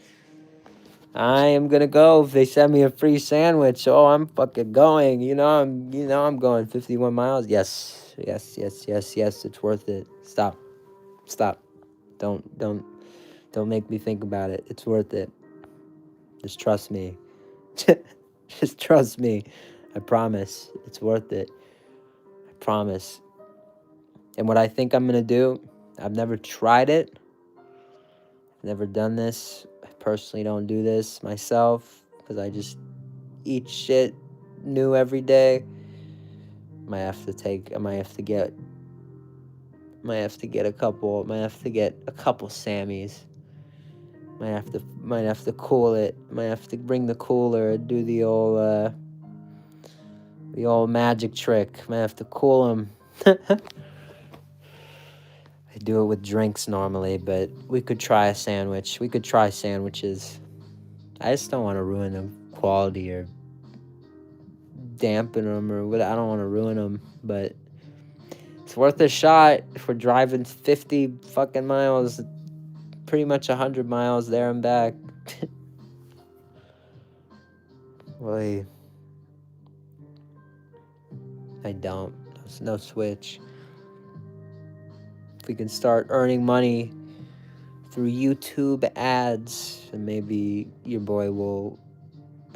I am going to go if they send me a free sandwich. Oh, I'm fucking going. I'm going 51 miles. Yes. It's worth it. Stop. Don't make me think about it. It's worth it. Just trust me. Just trust me. I promise. It's worth it. I promise. And what I think I'm going to do, I've never tried it. I've never done this. I personally don't do this myself because I just eat shit new every day. I might have to get a couple Sammys. Might have to cool it. Might have to bring the cooler, do the old magic trick. Might have to cool them. I do it with drinks normally, but we could try a sandwich. We could try sandwiches. I just don't want to ruin the quality or dampen them or what. I don't want to ruin them, but it's worth a shot. If we're driving 50 fucking miles, pretty much 100 miles there and back. Boy, I don't. There's no switch. If we can start earning money through YouTube ads, and maybe your boy will.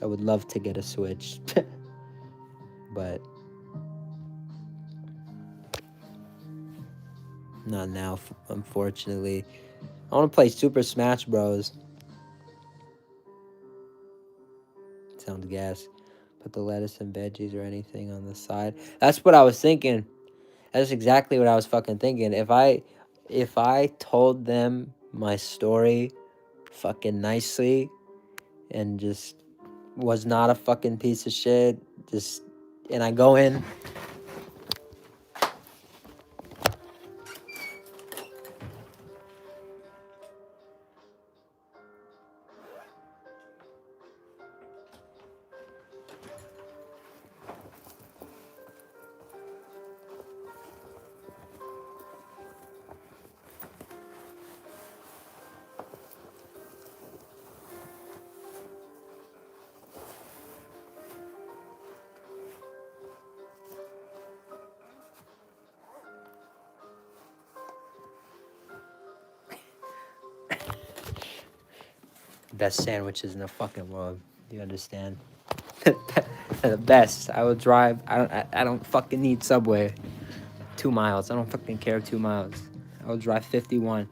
I would love to get a Switch, but not now, unfortunately. I want to play Super Smash Bros. Sounds gas. Put the lettuce and veggies or anything on the side. That's what I was thinking. That's exactly what I was fucking thinking. If I told them my story fucking nicely and just was not a fucking piece of shit, and I go in. Best sandwiches in the fucking world. Do you understand? The best. I will drive. I don't fucking need Subway. 2 miles. I don't fucking care. 2 miles. I will drive 51.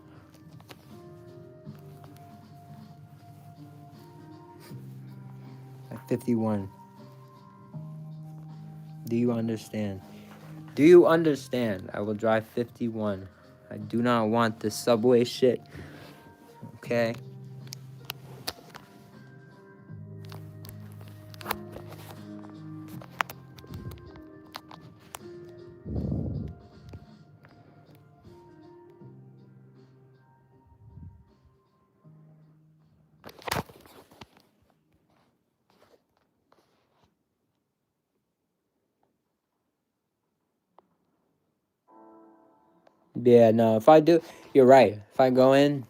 At 51. Do you understand? Do you understand? I will drive 51. I do not want this Subway shit. Okay? Yeah, no, if I do, you're right. If I go in,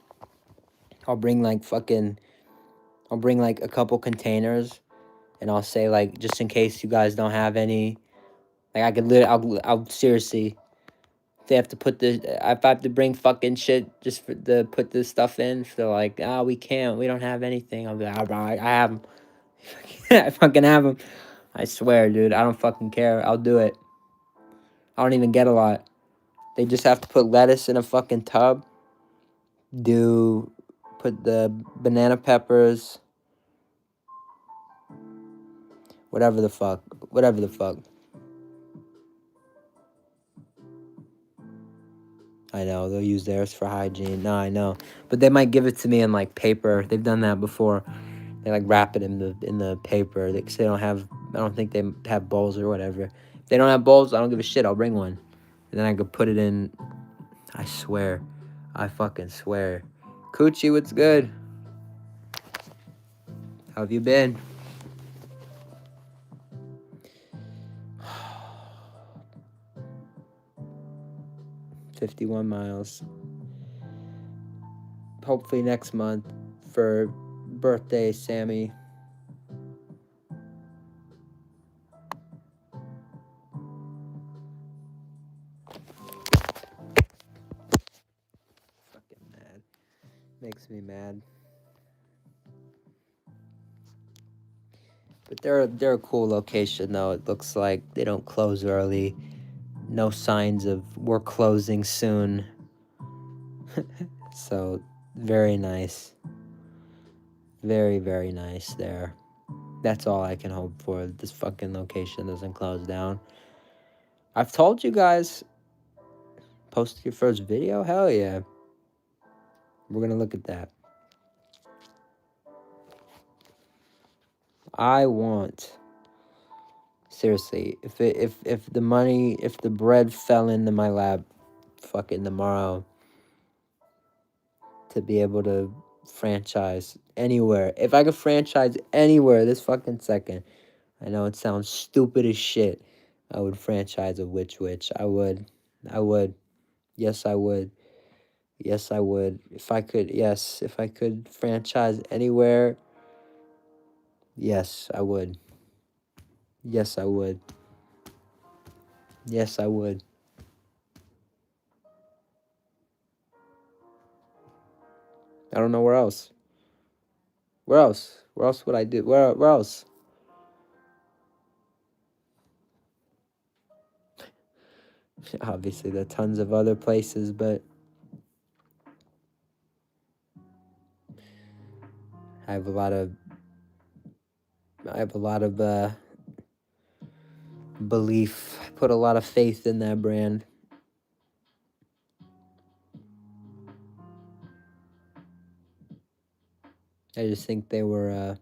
I'll bring like a couple containers, and I'll say like, just in case you guys don't have any, like I could I'll seriously, if they have to if I have to bring fucking shit just to put this stuff in, if they're like, we can't, we don't have anything, I'll be like, I have them. I fucking have them. I swear, dude, I don't fucking care. I'll do it. I don't even get a lot. They just have to put lettuce in a fucking tub. Put the banana peppers. Whatever the fuck. I know, they'll use theirs for hygiene. No, I know. But they might give it to me in, like, paper. They've done that before. They, like, wrap it in the paper. Because they don't have... I don't think they have bowls or whatever. If they don't have bowls, I don't give a shit. I'll bring one. And then I could put it in... I swear. I fucking swear. Coochie, what's good? How have you been? 51 miles. Hopefully next month for birthday, Sammy. Fucking mad. Makes me mad. But they're a cool location though. It looks like they don't close early. No signs of we're closing soon. So very nice. Very, very nice there. That's all I can hope for. This fucking location doesn't close down. I've told you guys, post your first video? Hell yeah. We're gonna look at that. I want, seriously, if the bread fell into my lap fucking tomorrow, to be able to franchise anywhere. If I could franchise anywhere this fucking second, I know it sounds stupid as shit, I would franchise a Which Wich. I would. Yes, I would. Yes, I would. If I could franchise anywhere, yes, I would. Yes, I would. Yes, I would. I don't know where else. Where else? Where else would I do? Where else? Obviously, there are tons of other places, but I have a lot of belief. I put a lot of faith in that brand. I just think they were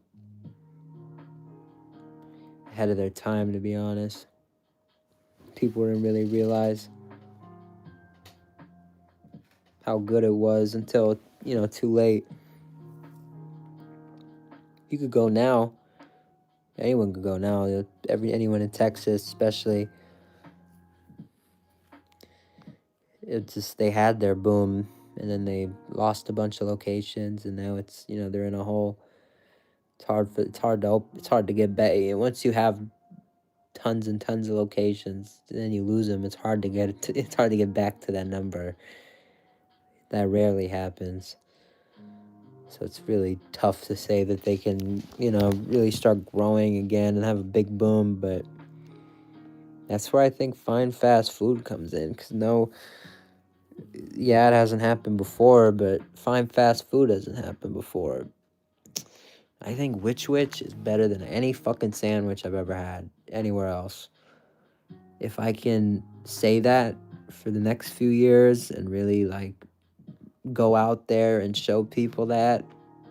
ahead of their time, to be honest. People didn't really realize how good it was until, too late. You could go now. Anyone could go now. Anyone in Texas, especially. It's just they had their boom, and then they lost a bunch of locations, and now it's they're in a hole. It's hard to get back. Once you have tons and tons of locations, then you lose them. It's hard to get back to that number. That rarely happens. So it's really tough to say that they can, really start growing again and have a big boom. But that's where I think fine fast food comes in. Because it hasn't happened before, but fine fast food hasn't happened before. I think Which Wich is better than any fucking sandwich I've ever had anywhere else. If I can say that for the next few years and really go out there and show people that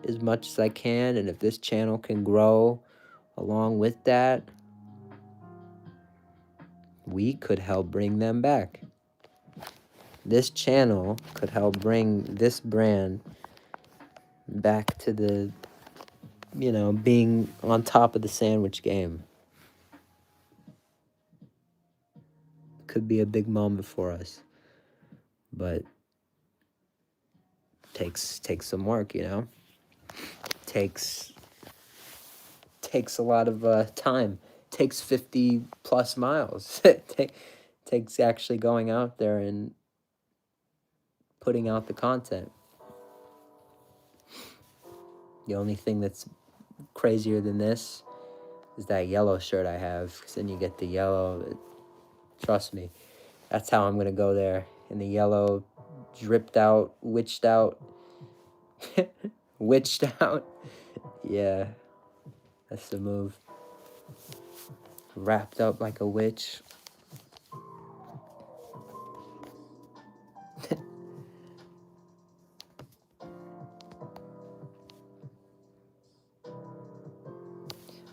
as much as I can, and if this channel can grow along with that, we could help bring them back. This channel could help bring this brand back to the, being on top of the sandwich game. Could be a big moment for us, but takes some work, takes a lot of time. Takes 50 plus miles. Takes actually going out there and putting out the content. The only thing that's crazier than this is that yellow shirt I have, because then you get the yellow. Trust me, that's how I'm gonna go there, in the yellow, dripped out, witched out. Witched out. Yeah, that's the move. Wrapped up like a witch.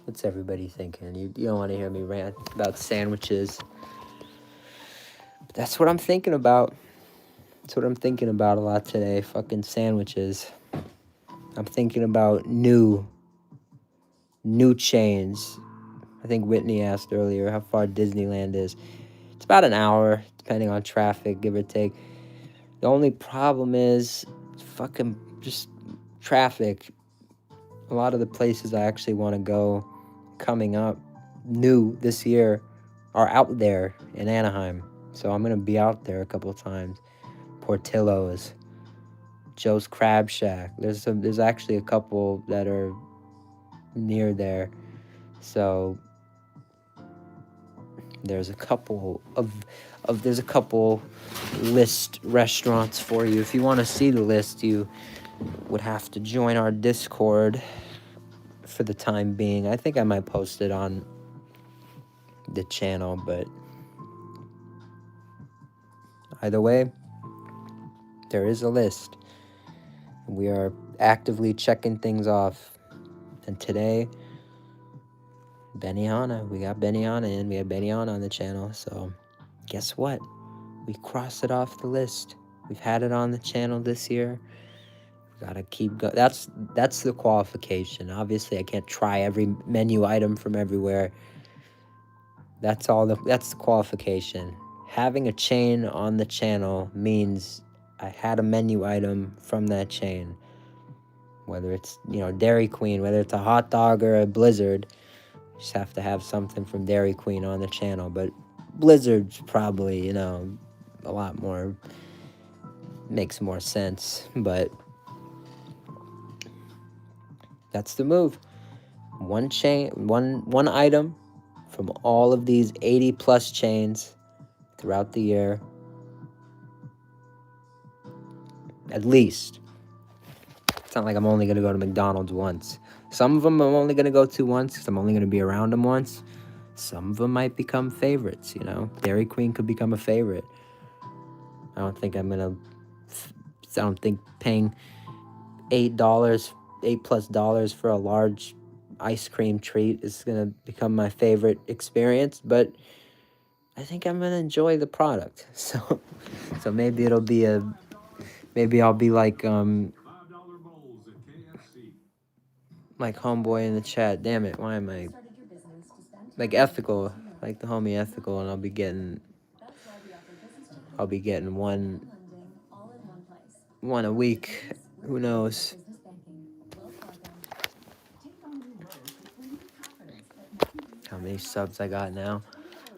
What's everybody thinking? You don't want to hear me rant about sandwiches. But that's what I'm thinking about. That's what I'm thinking about a lot today. Fucking sandwiches. I'm thinking about new chains. I think Whitney asked earlier how far Disneyland is. It's about an hour, depending on traffic, give or take. The only problem is fucking just traffic. A lot of the places I actually want to go coming up new this year are out there in Anaheim. So I'm going to be out there a couple of times. Portillo's, Joe's Crab Shack. There's actually a couple that are near there. So there's a couple list restaurants for you. If you want to see the list, you would have to join our Discord. for the time being. I think I might post it on the channel, but either way, there is a list. We are actively checking things off. And today, Benihana. We got Benihana in. We had Benihana on the channel. So, guess what? We crossed it off the list. We've had it on the channel this year. Gotta keep going. That's the qualification. Obviously, I can't try every menu item from everywhere. That's the qualification. Having a chain on the channel means I had a menu item from that chain. Whether it's, Dairy Queen, whether it's a hot dog or a Blizzard, you just have to have something from Dairy Queen on the channel. But Blizzard's probably, a lot more, makes more sense. But that's the move. One chain, one item from all of these 80 plus chains throughout the year. At least. It's not like I'm only going to go to McDonald's once. Some of them I'm only going to go to once because I'm only going to be around them once. Some of them might become favorites, Dairy Queen could become a favorite. I don't think paying $8+ for a large ice cream treat is going to become my favorite experience, but I think I'm going to enjoy the product. So maybe it'll be maybe I'll be like homeboy in the chat. Damn it, why am I like ethical, like the homie ethical, and I'll be getting one a week. Who knows? How many subs I got now?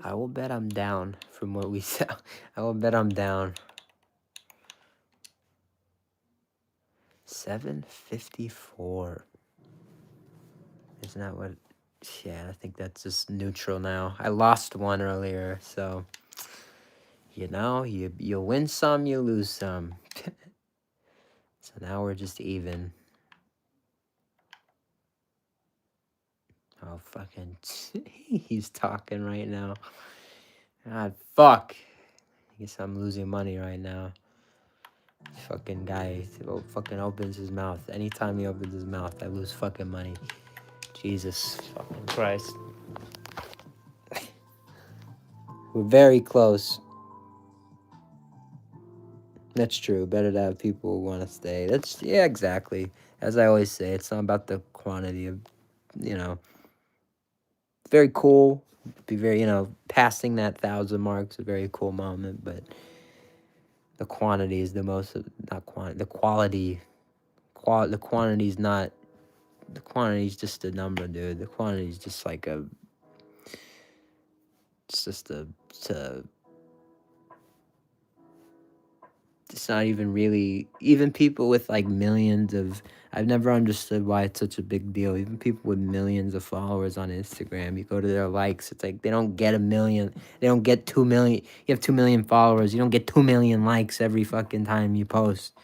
I will bet I'm down from what we saw. I will bet I'm down. 754. Isn't that what? Yeah, I think that's just neutral now. I lost one earlier, so you win some, you lose some. So now we're just even. Oh, fucking. He's talking right now. God, fuck. I guess I'm losing money right now. Fucking guy fucking opens his mouth. Anytime he opens his mouth, I lose fucking money. Jesus fucking Christ. We're very close. That's true. Better to have people who want to stay. Yeah, exactly. As I always say, it's not about the quantity of, very cool. Be very, passing that 1,000 mark is a very cool moment, but the quantity is the most, not quantity, the quality. The quantity's not, the quantity's just a number, dude. The quantity's just like it's just it's not even really, even people with like millions of, I've never understood why it's such a big deal. Even people with millions of followers on Instagram, you go to their likes, it's like they don't get 1 million, they don't get 2 million. You have 2 million followers, you don't get 2 million likes every fucking time you post.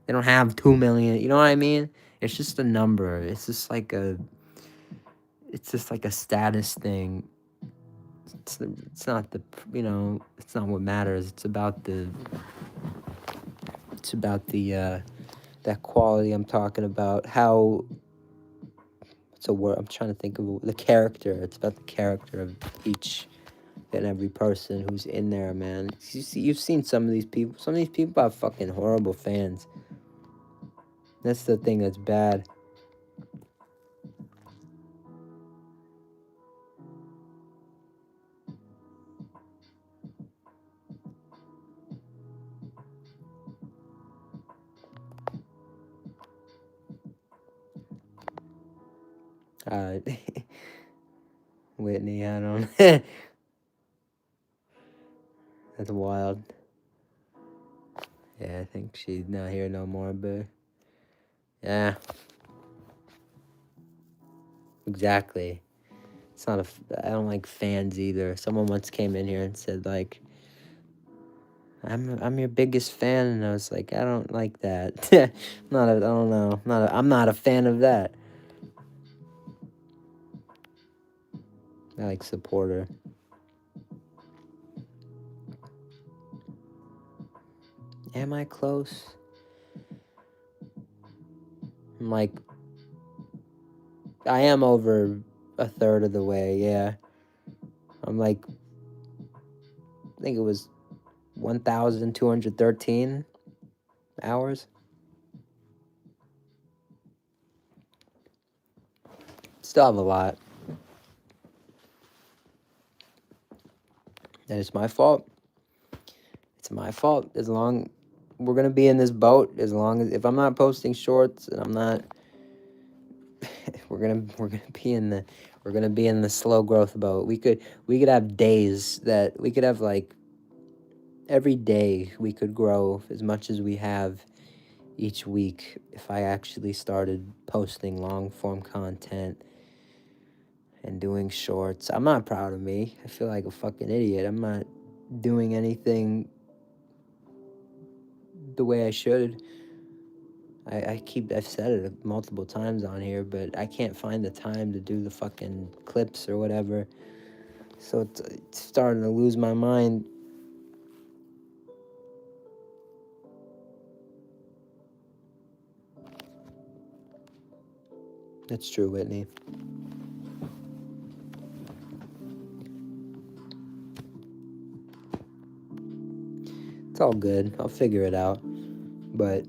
They don't have 2 million, you know what I mean? It's just a number. It's just like a status thing. It's not the, it's not what matters. It's about the that quality I'm talking about. How it's a word I'm trying to think of, the character. It's about the character of each and every person who's in there, man. You've seen some of these people. Some of these people have fucking horrible fans. That's the thing that's bad. Whitney, I don't. That's wild. Yeah, I think she's not here no more, but yeah, exactly. It's not I don't like fans either. Someone once came in here and said like, I'm your biggest fan, and I was like, I don't like that. I don't know. I'm not a fan of that. I like support her. Am I close? I'm like, I am over a third of the way, yeah. I'm like, I think it was 1,213 hours. Still have a lot. And it's my fault. It's my fault. As long we're gonna be in this boat, as long as if I'm not posting shorts and I'm not we're gonna be in the slow growth boat. We could have days that we could have like every day we could grow as much as we have each week if I actually started posting long form content and doing shorts. I'm not proud of me. I feel like a fucking idiot. I'm not doing anything the way I should. I've said it multiple times on here, but I can't find the time to do the fucking clips or whatever. So it's starting to lose my mind. That's true, Whitney. It's all good. I'll figure it out. But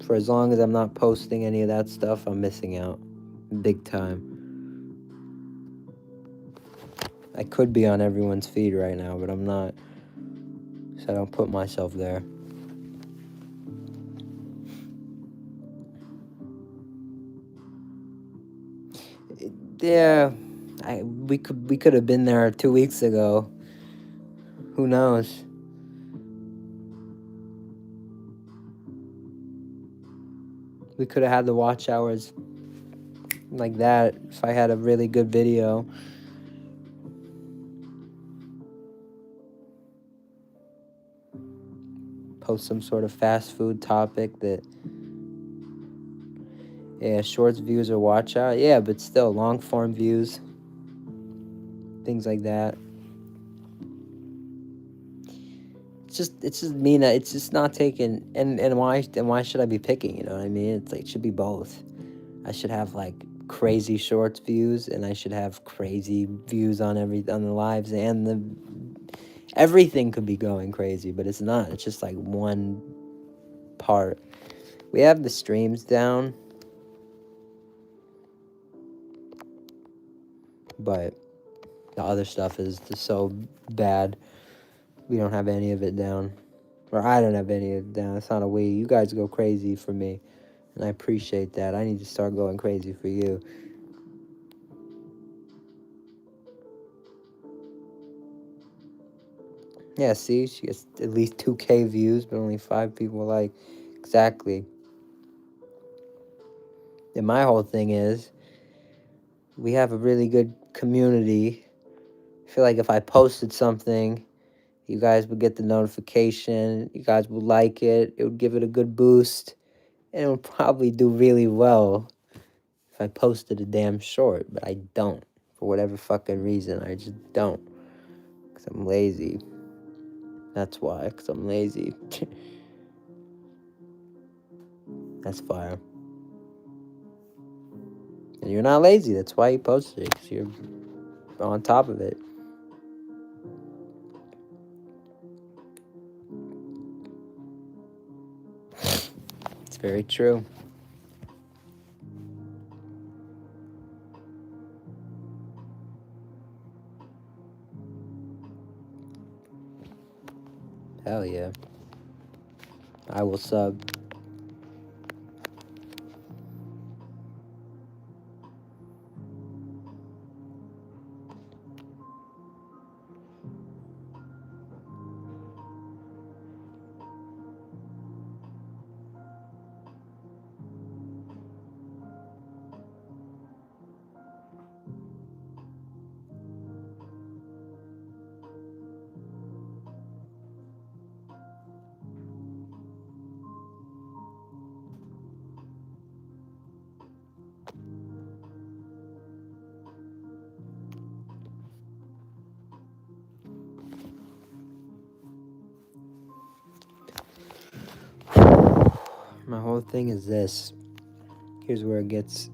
for as long as I'm not posting any of that stuff, I'm missing out. Big time. I could be on everyone's feed right now, but I'm not. So I don't put myself there. Yeah, we could have been there 2 weeks ago. Who knows? We could have had the watch hours like that if I had a really good video. Post some sort of fast food topic that, yeah, shorts views or watch out. Yeah, but still, long form views, things like that. It's just mean that it's just not taking. And why should I be picking? You know what I mean? It's like it should be both. I should have like crazy shorts views, and I should have crazy views on the lives, and the everything could be going crazy, but it's not. It's just like one part. We have the streams down, but the other stuff is just so bad. We don't have any of it down. Or I don't have any of it down. It's not a we. You guys go crazy for me, and I appreciate that. I need to start going crazy for you. Yeah, see? She gets at least 2K views, but only 5 people like. Exactly. And my whole thing is, we have a really good community. I feel like if I posted something, you guys would get the notification, you guys would like it, it would give it a good boost, and it would probably do really well if I posted a damn short, but I don't. For whatever fucking reason, I just don't. Because I'm lazy. That's why, because I'm lazy. That's fire. And you're not lazy, that's why you posted it, because you're on top of it. It's very true. Hell yeah. I will sub. My whole thing is this. Here's where it gets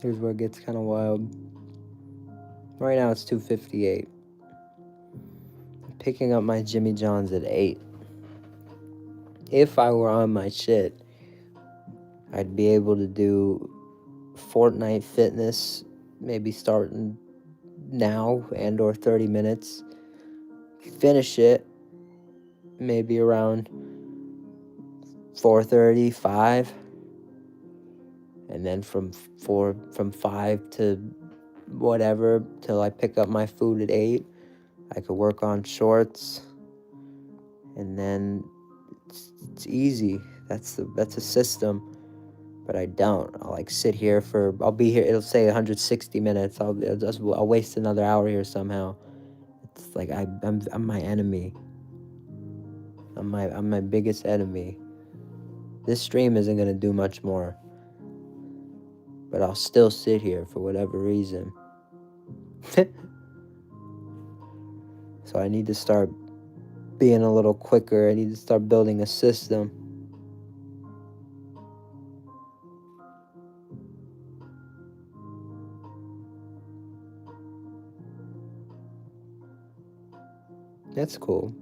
kind of wild. Right now it's 2:58. I'm picking up my Jimmy John's at 8. If I were on my shit, I'd be able to do Fortnite fitness, maybe starting now and or 30 minutes. Finish it maybe around 4:30, 5. And then from 5 to whatever till I pick up my food at 8, I could work on shorts, and then it's easy. That's a system, but I don't. I'll sit here I'll be here. It'll say 160 minutes. I'll waste another hour here somehow. It's like I'm my enemy. I'm my biggest enemy. This stream isn't gonna do much more, but I'll still sit here for whatever reason. So I need to start being a little quicker. I need to start building a system. That's cool.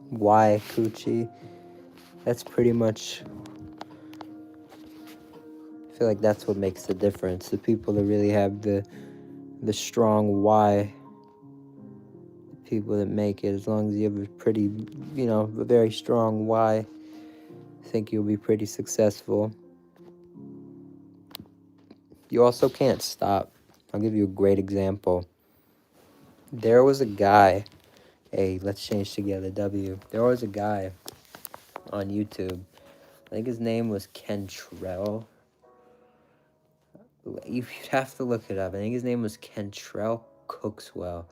Why, Coochie? That's pretty much... I feel like that's what makes the difference. The people that really have the strong why. The people that make it. As long as you have a pretty, a very strong why, I think you'll be pretty successful. You also can't stop. I'll give you a great example. There was a guy... Hey, let's change together, W. There was a guy on YouTube. I think his name was Kentrell. You'd have to look it up. I think his name was Kentrell Cookswell.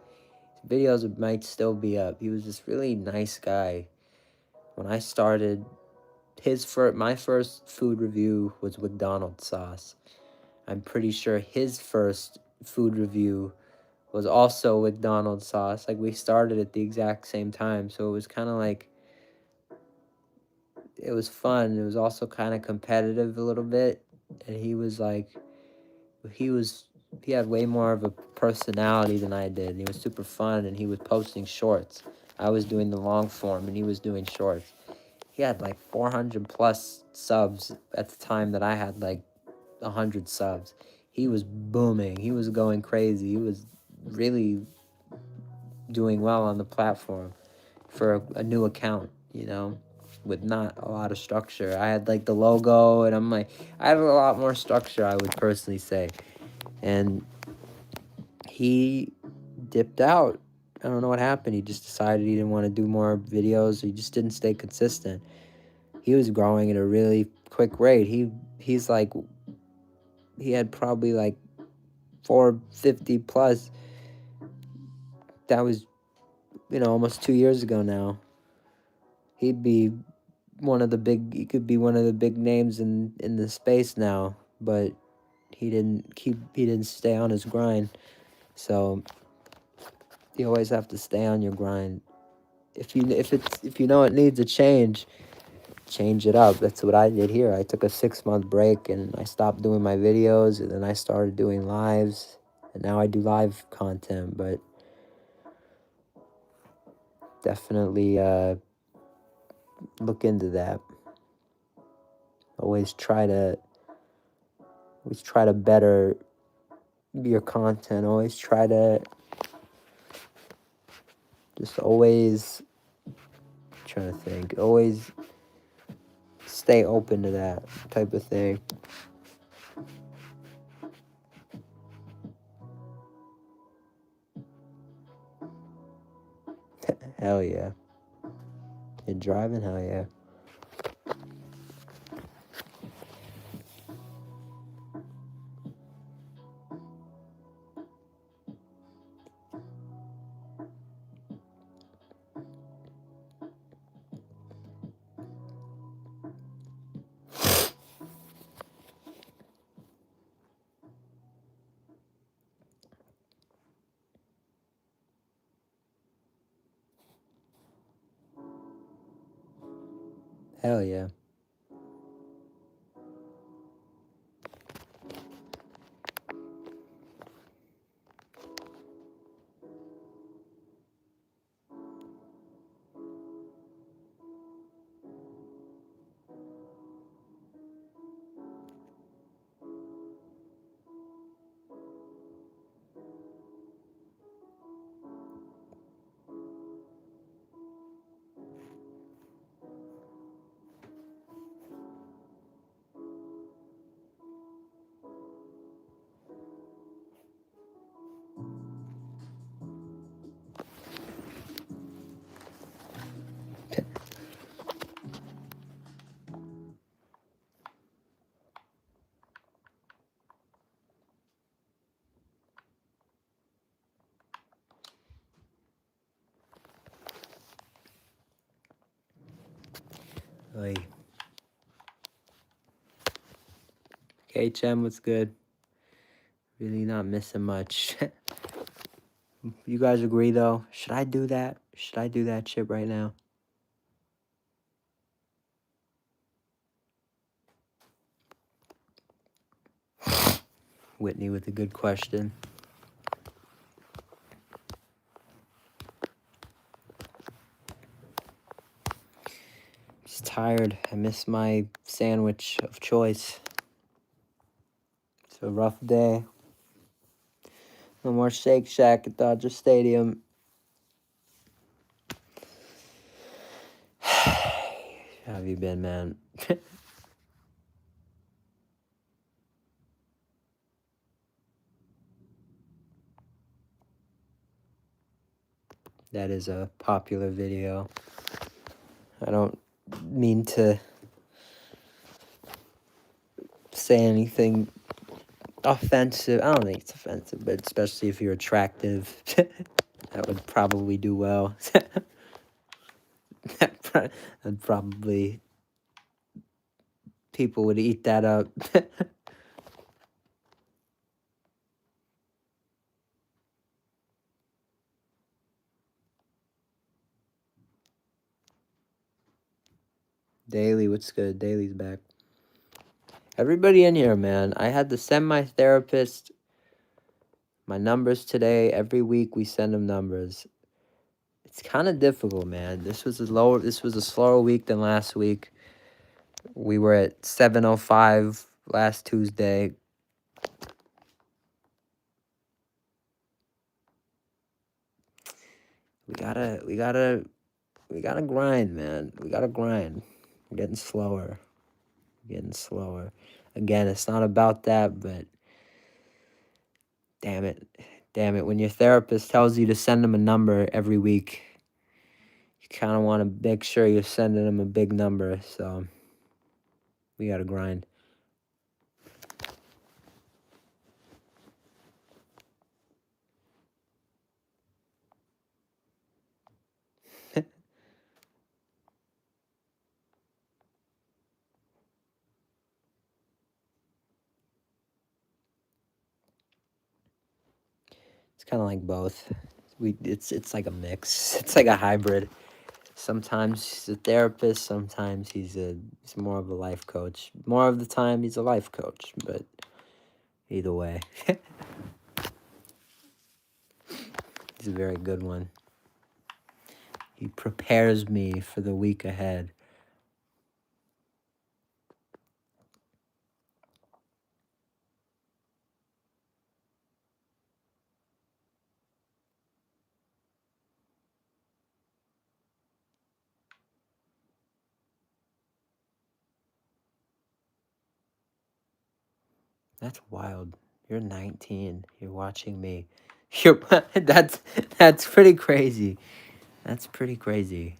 His videos might still be up. He was this really nice guy. When I started, my first food review was McDonald's sauce. I'm pretty sure his first food review was also McDonald's sauce. We started at the exact same time, so it was kind of it was fun. It was also kind of competitive a little bit, and he had way more of a personality than I did, and he was super fun, and he was posting shorts. I was doing the long form, and he was doing shorts. He had 400 plus subs at the time that I had 100 subs. He was booming. He was going crazy. He was really doing well on the platform for a new account, with not a lot of structure. I had the logo, and I have a lot more structure, I would personally say. And he dipped out. I don't know what happened. He just decided he didn't want to do more videos. He just didn't stay consistent. He was growing at a really quick rate. He had probably 450 plus. That was, almost 2 years ago now. He could be one of the big names in the space now, but he didn't stay on his grind. So you always have to stay on your grind. If you know it needs a change it up. That's what I did here. I took a 6-month break, and I stopped doing my videos, and then I started doing lives, and now I do live content. But definitely look into that. Always try to better your content. Always try to just always trying to think. Always stay open to that type of thing. Hell yeah. You're driving? Hell yeah. Hell yeah. Oy. HM, what's good? Really not missing much. You guys agree though? Should I do that? Should I do that shit right now? Whitney with a good question. Just tired. I miss my sandwich of choice. It's a rough day. No more Shake Shack at Dodger Stadium. How have you been, man? That is a popular video. I don't mean to say anything offensive. I don't think it's offensive, but especially if you're attractive, that would probably do well. I'd probably, people would eat that up. Daily, what's good? Daily's back. Everybody in here, man. I had to send my therapist my numbers today. Every week we send them numbers. It's kind of difficult, man. This was a slower week than last week. We were at 7:05 last Tuesday. We gotta grind, man. We gotta grind. We're getting slower. Again, it's not about that, but damn it. When your therapist tells you to send them a number every week, you kind of want to make sure you're sending them a big number. So we gotta grind. It's kind of like both. It's like a mix. It's like a hybrid. Sometimes he's a therapist. Sometimes he's more of a life coach. More of the time, he's a life coach. But either way, he's a very good one. He prepares me for the week ahead. That's wild. You're 19. You're watching me. You're that's pretty crazy. That's pretty crazy.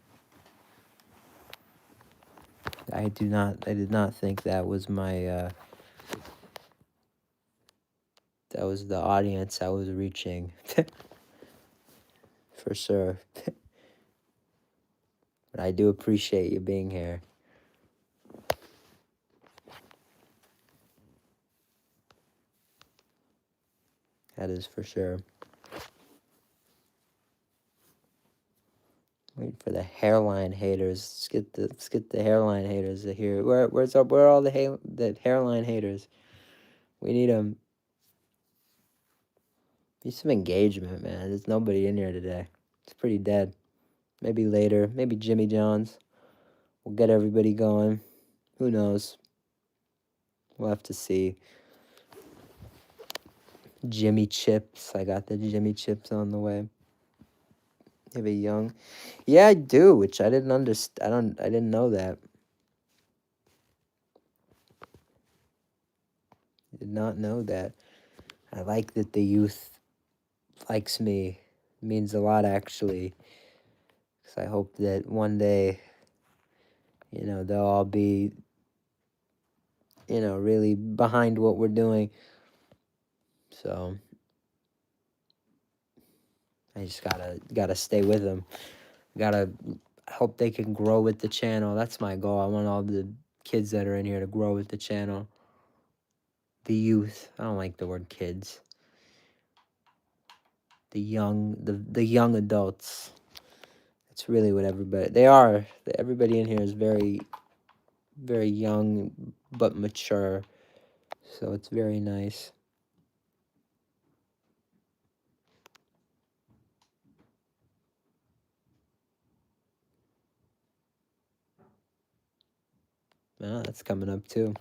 I did not think that was my that was the audience I was reaching. For sure. But I do appreciate you being here. That is for sure. Wait For the hairline haters, let's get the hairline haters to hear. Where are all the hairline haters? We need them. Need some engagement, man. There's nobody in here today. It's pretty dead. Maybe later. Maybe Jimmy John's. We'll get everybody going. Who knows? We'll have to see. Jimmy Chips. I got the Jimmy Chips on the way. Have a young. Yeah, I do, which I didn't understand. I didn't know that. Did not know that. I like that the youth likes me. It means a lot, actually. Because I hope that one day, they'll all be, really behind what we're doing. So I just gotta stay with them. I hope they can grow with the channel. That's my goal. I want all the kids that are in here to grow with the channel. The youth. I don't like the word kids. The young adults. That's really what they are. Everybody in here is very, very young but mature. So it's very nice. Ah, that's coming up too.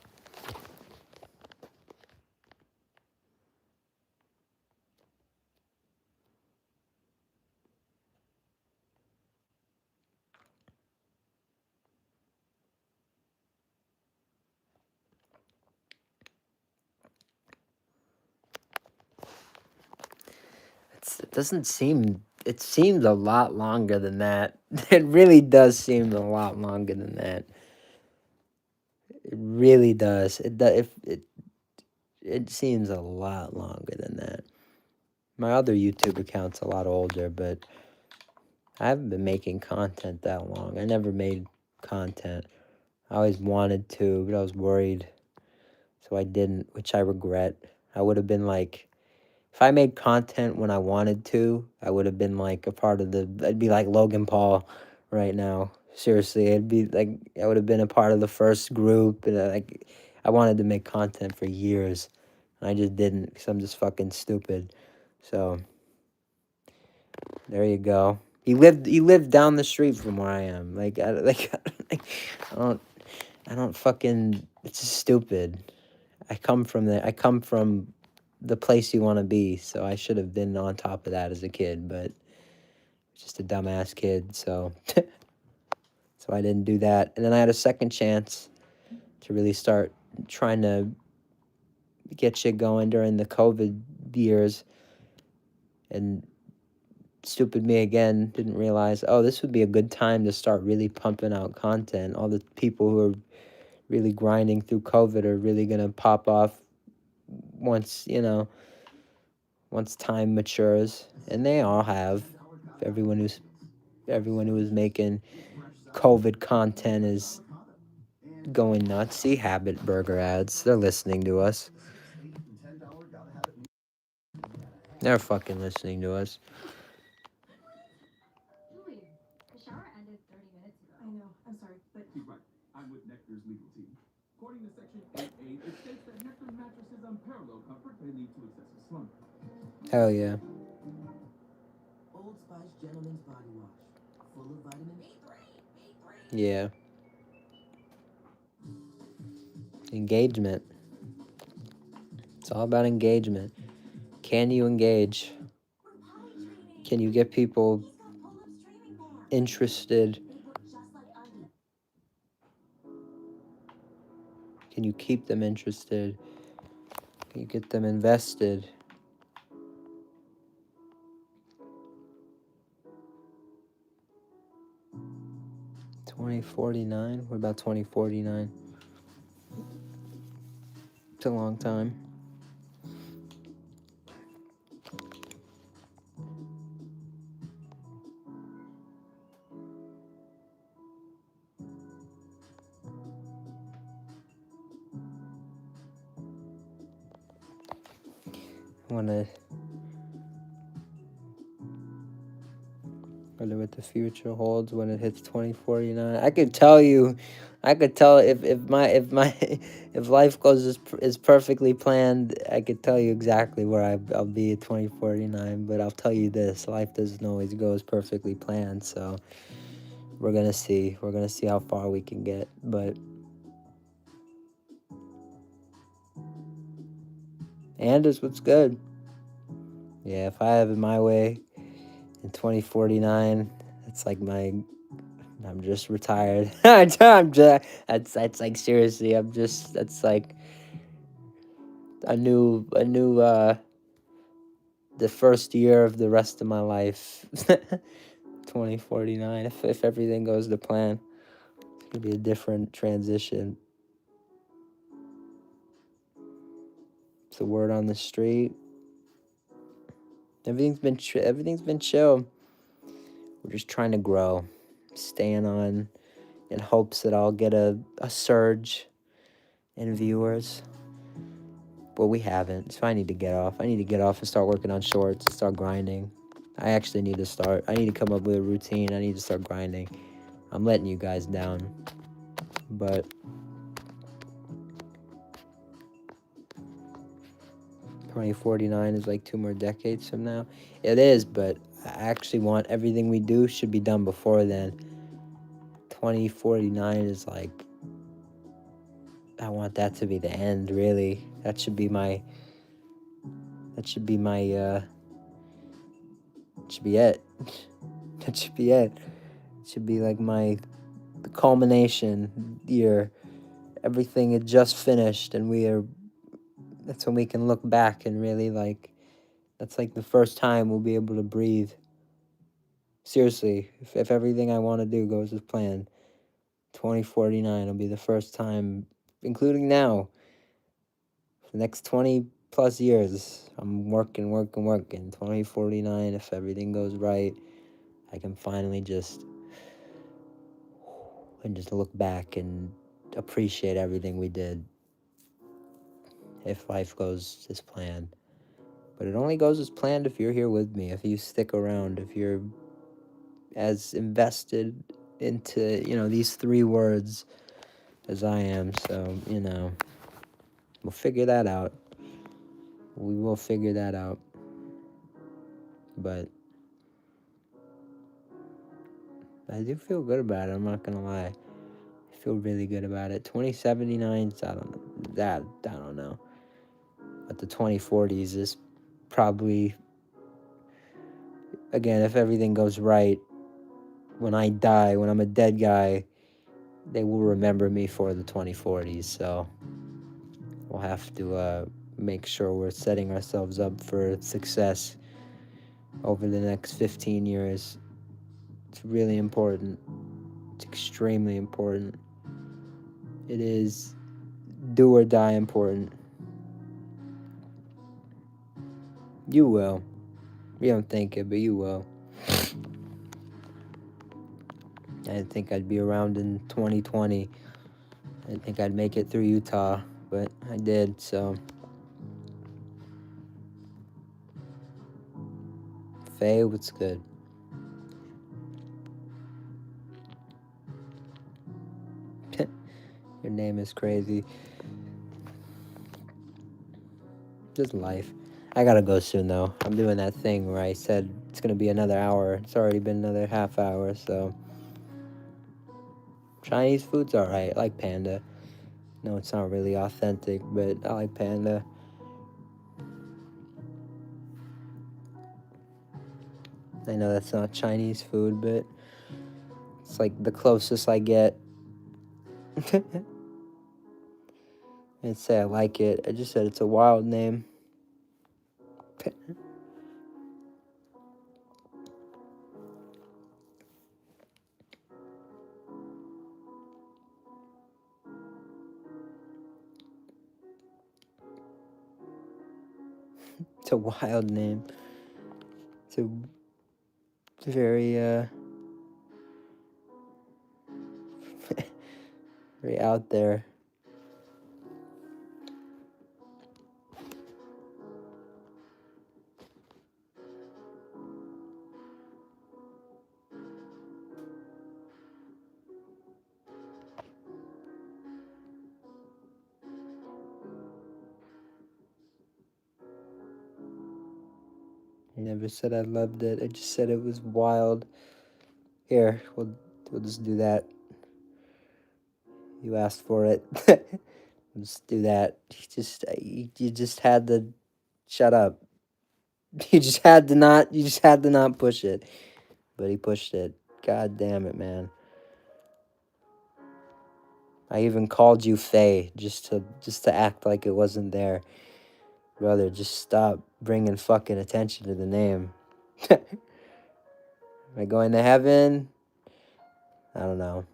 It seems a lot longer than that. It really does seem a lot longer than that. It really does. It seems a lot longer than that. My other YouTube account's a lot older, but I haven't been making content that long. I never made content. I always wanted to, but I was worried, so I didn't, which I regret. I would have been like, if I made content when I wanted to, I would have been like I'd be like Logan Paul right now. Seriously, I'd be like, I would have been a part of the first group, and I wanted to make content for years, and I just didn't because I'm just fucking stupid. So there you go. He lived down the street from where I am. I don't fucking. It's just stupid. I come from the place you want to be, so I should have been on top of that as a kid, but just a dumbass kid, so so I didn't do that. And then I had a second chance to really start trying to get shit going during the COVID years, and stupid me again didn't realize, oh, this would be a good time to start really pumping out content. All the people who are really grinding through COVID are really gonna pop off once time matures, and they all have. Everyone who is making COVID content is going nuts. See Habit Burger ads. They're listening to us. They're fucking listening to us. The shower ended 30 minutes ago. I know. I'm sorry, but He's right. I'm with Nectar's legal team. According to Section 8A, it states that Nectar mattresses unparalleled comfort may lead to excessive slumber. Hell yeah. Old Spice Gentleman's Body Wash, full of vitamin B3. Yeah. Engagement. It's all about engagement. Can you engage? Can you get people interested? Can you keep them interested? Can you get them invested? $20.49? What about $20.49? It's a long time. Wonder what the future holds when it hits 2049. I could tell you, I could tell if life goes as perfectly planned, I could tell you exactly where I'll be at 2049. But I'll tell you this: life doesn't always go as perfectly planned. So we're gonna see. We're gonna see how far we can get. But and is what's good. Yeah, if I have it my way in 2049, it's like I'm just retired. I'm just, that's like seriously, that's like a new the first year of the rest of my life. 2049, if everything goes to plan, it's gonna be a different transition. It's the word on the street. Everything's been chill. We're just trying to grow, staying on in hopes that I'll get a surge in viewers. But we haven't, so I need to get off. I need to get off and start working on shorts, start grinding. I actually need to start. I need to come up with a routine. I need to start grinding. I'm letting you guys down. But 2049 is like 2 more decades from now. It is, but I actually want everything we do should be done before then. 2049 is like, I want that to be the end, really. That should be my, it should be it. That should be it. It should be like the culmination year. Everything had just finished, and that's when we can look back and really that's like the first time we'll be able to breathe. Seriously, if everything I want to do goes as planned, 2049 will be the first time, including now, for the next 20 plus years, I'm working. 2049, if everything goes right, I can finally just look back and appreciate everything we did, if life goes as planned. But it only goes as planned if you're here with me, if you stick around, if you're as invested into, these 3 words as I am. So, we'll figure that out. We will figure that out. But I do feel good about it, I'm not gonna lie. I feel really good about it. 2079, I don't know. But the 2040s is probably, again, if everything goes right, when I die, when I'm a dead guy, they will remember me for the 2040s. So we'll have to make sure we're setting ourselves up for success over the next 15 years. It's really important. It's extremely important. It is do or die important. You will. You don't think it, but you will. I didn't think I'd be around in 2020. I didn't think I'd make it through Utah, but I did, so. Faye, what's good? Your name is crazy. Just life. I gotta go soon, though. I'm doing that thing where I said it's gonna be another hour. It's already been another half hour, so. Chinese food's alright. I like panda. No, it's not really authentic, but I like panda. I know that's not Chinese food, but it's like the closest I get. I didn't say I like it. I just said it's a wild name. It's a wild name. It's a very, very out there. never said I loved it. I just said it was wild. Here, we'll just do that. You asked for it. Let's do that. You just had to shut up. You just had to not push it. But he pushed it. God damn it, man. I even called you Faye just to act like it wasn't there. Brother, just stop bringing fucking attention to the name. Am I going to heaven? I don't know.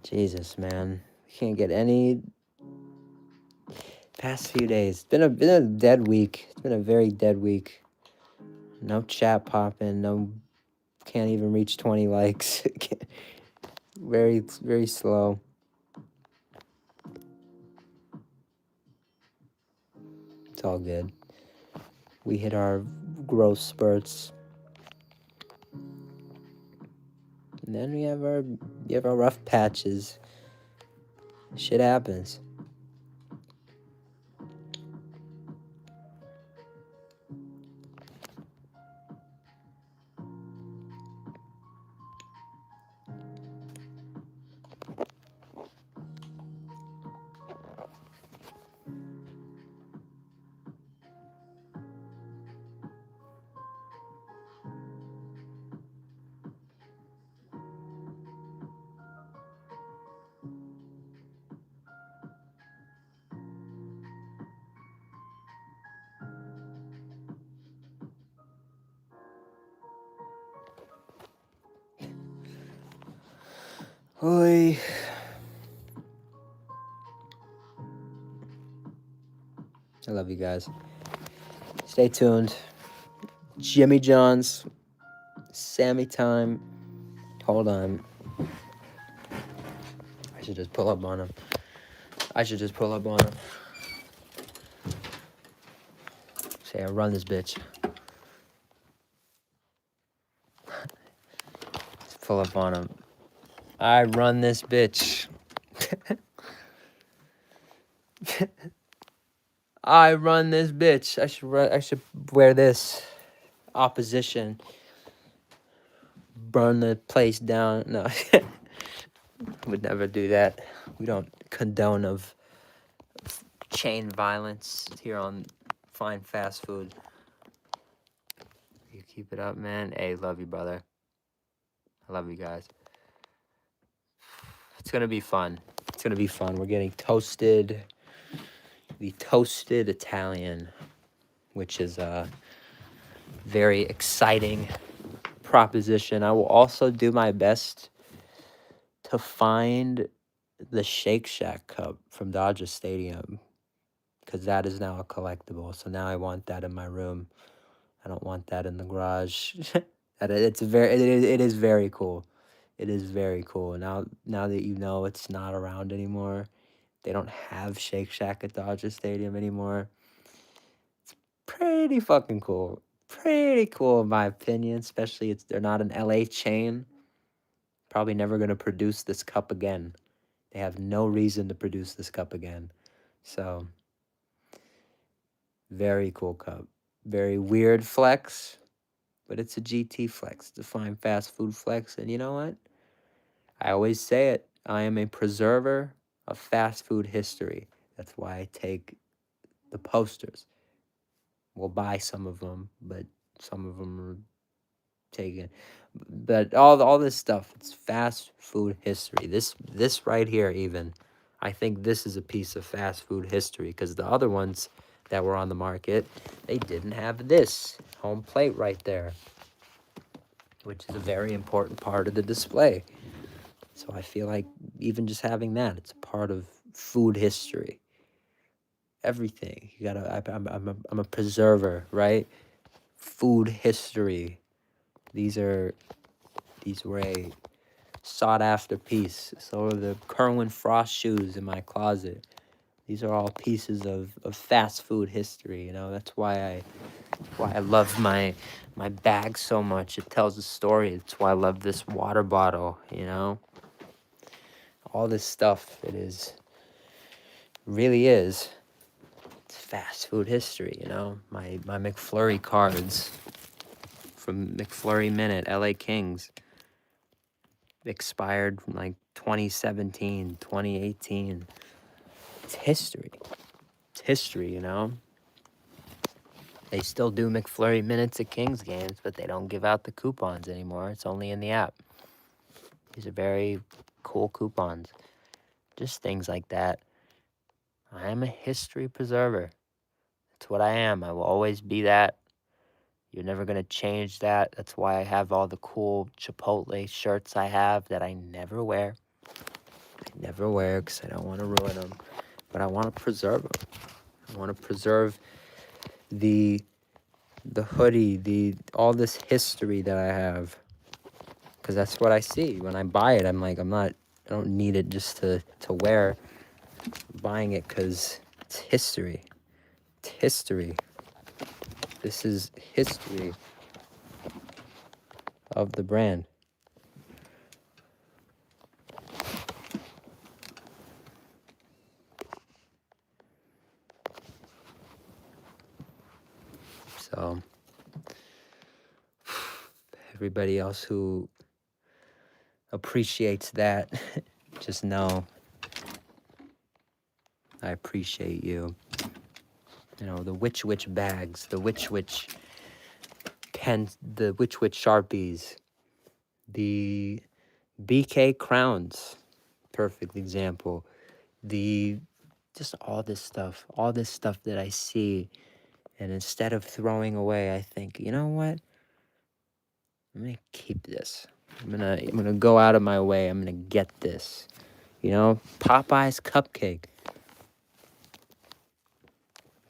Jesus, man. We can't get any past few days. Been a dead week. It's been a very dead week. No chat popping, no can't even reach 20 likes. Very slow. It's all good. We hit our growth spurts. And then we have our rough patches. Shit happens. Oi. I love you guys. Stay tuned. Jimmy John's. Sammy time. Hold on. I should just pull up on him. Say I run this bitch. Let's pull up on him. I run this bitch. I run this bitch. I should wear this. Opposition. Burn the place down. No. Would never do that. We don't condone of chain violence here on Fine Fast Food. You keep it up, man. Hey, love you, brother. I love you guys. It's gonna be fun. We're getting toasted. The toasted Italian, which is a very exciting proposition. I will also do my best to find the Shake Shack cup from Dodger Stadium, because that is now a collectible. So now I want that in my room. I don't want that in the garage. It is very cool. It is very cool. Now that you know it's not around anymore, they don't have Shake Shack at Dodger Stadium anymore. It's pretty fucking cool. Pretty cool in my opinion, especially they're not an LA chain. Probably never gonna produce this cup again. They have no reason to produce this cup again. So, very cool cup. Very weird flex, but it's a GT flex. It's a fine fast food flex. And you know what? I always say it. I am a preserver of fast food history. That's why I take the posters. We'll buy some of them, but some of them are taken. But all this stuff, it's fast food history. This right here, even, I think this is a piece of fast food history, because the other ones that were on the market, they didn't have this home plate right there, which is a very important part of the display. So I feel like even just having that, it's a part of food history. Everything you gotta. I'm a preserver, right? Food history. These were a sought after piece. So are the Kerwin Frost shoes in my closet. These are all pieces of fast food history. You know, that's why I love my bag so much. It tells a story. That's why I love this water bottle. You know, all this stuff. It is really is. It's fast food history, you know? My McFlurry cards from McFlurry Minute, LA Kings, expired from like 2017, 2018. It's history. It's history, you know? They still do McFlurry Minutes at Kings games, but they don't give out the coupons anymore. It's only in the app. These are very cool coupons. Just things like that. I am a history preserver. That's what I am. I will always be that. You're never going to change that. That's why I have all the cool Chipotle shirts I have that I never wear. I never wear because I don't want to ruin them. But I want to preserve them. I want to preserve the hoodie, all this history that I have. Because that's what I see. When I buy it, I'm like, I don't need it just to wear. I'm buying it because it's history. It's history. This is history of the brand. So, everybody else who appreciates that, just know I appreciate you. You know, the Witch bags, the Witch pens, the Witch Sharpies, the BK crowns, perfect example. Just all this stuff that I see, and instead of throwing away, I think, you know what? I'm gonna keep this. I'm gonna go out of my way. I'm gonna get this. You know, Popeye's cupcake.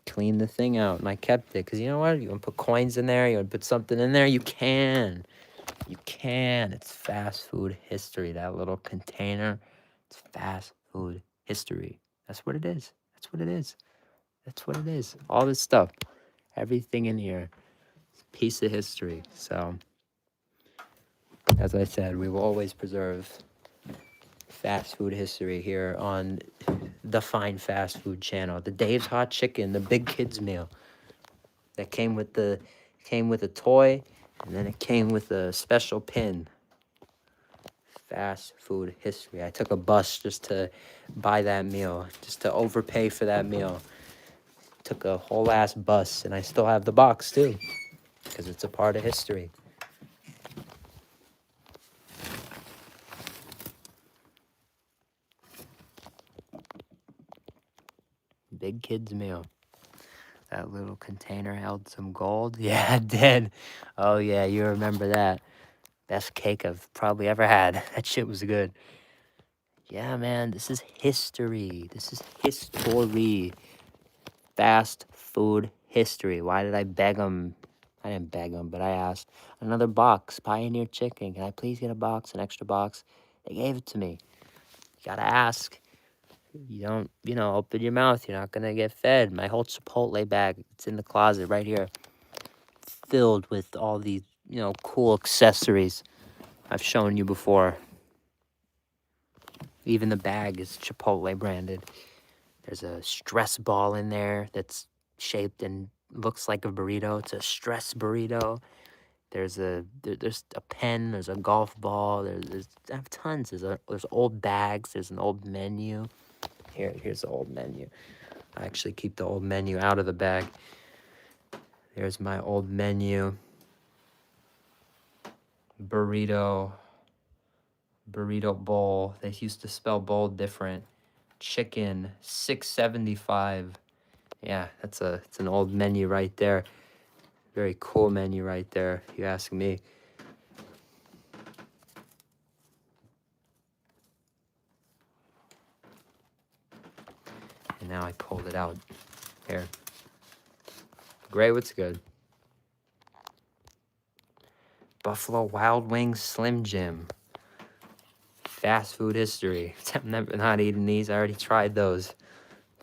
Clean the thing out, and I kept it because you know what? You want to put coins in there. You want to put something in there. You can. You can. It's fast food history. That little container. It's fast food history. That's what it is. That's what it is. That's what it is. All this stuff, everything in here, is a piece of history. So, as I said, we will always preserve fast food history here on the Fine Fast Food channel. The Dave's Hot Chicken, the Big Kids meal that came with a toy, and then it came with a special pin. Fast food history. I took a bus just to buy that meal, just to overpay for that meal. Took a whole ass bus, and I still have the box too, because it's a part of history. Big Kids meal. That little container held some gold. Yeah, it did. Oh yeah, you remember that. Best cake I've probably ever had. That shit was good. Yeah, man, this is history. This is history. Fast food history. Why did I beg them? I didn't beg them, but I asked. Another box. Pioneer Chicken. Can I please get a box, an extra box? They gave it to me. You gotta ask. You don't, open your mouth. You're not gonna get fed. My whole Chipotle bag, it's in the closet right here. Filled with all these, cool accessories I've shown you before. Even the bag is Chipotle branded. There's a stress ball in there that's shaped and looks like a burrito. It's a stress burrito. There's a pen. There's a golf ball. I have tons. There's old bags. There's an old menu. Here's the old menu. I actually keep the old menu out of the bag. There's my old menu. Burrito bowl. They used to spell bowl different. Chicken, $6.75. Yeah, it's an old menu right there. Very cool menu right there, if you ask me. And now I pulled it out. Here. Gray, what's good? Buffalo Wild Wings Slim Jim. Fast food history. I'm never not eating these. I already tried those.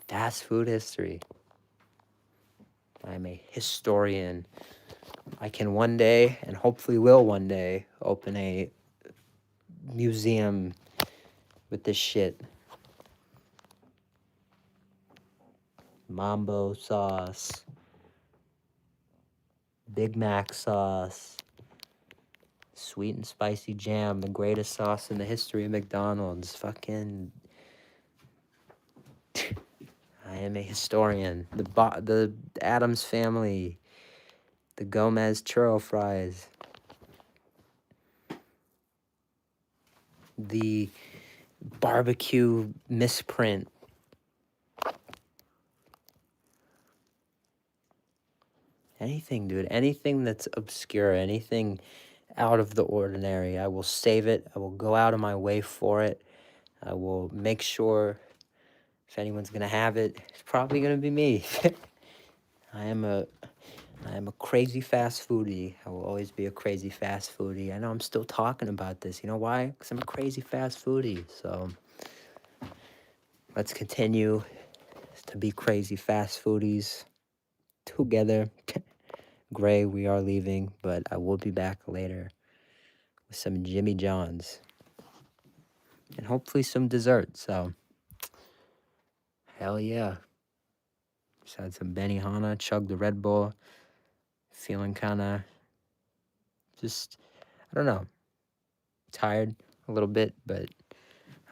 Fast food history. I'm a historian. I can one day, and hopefully will one day, open a museum with this shit. Mambo sauce, Big Mac sauce, sweet and spicy jam, the greatest sauce in the history of McDonald's. Fucking, I am a historian. The Addams family, the Gomez churro fries, the barbecue misprint. Anything, dude. Anything that's obscure, anything out of the ordinary, I will save it. I will go out of my way for it. I will make sure if anyone's gonna have it, it's probably gonna be me. I am a crazy fast foodie. I will always be a crazy fast foodie. I know I'm still talking about this. You know why? Because I'm a crazy fast foodie. So let's continue to be crazy fast foodies together. Gray, we are leaving, but I will be back later with some Jimmy John's and hopefully some dessert. So, hell yeah. Just had some Benihana, chugged the Red Bull, feeling kind of just, I don't know, tired a little bit, but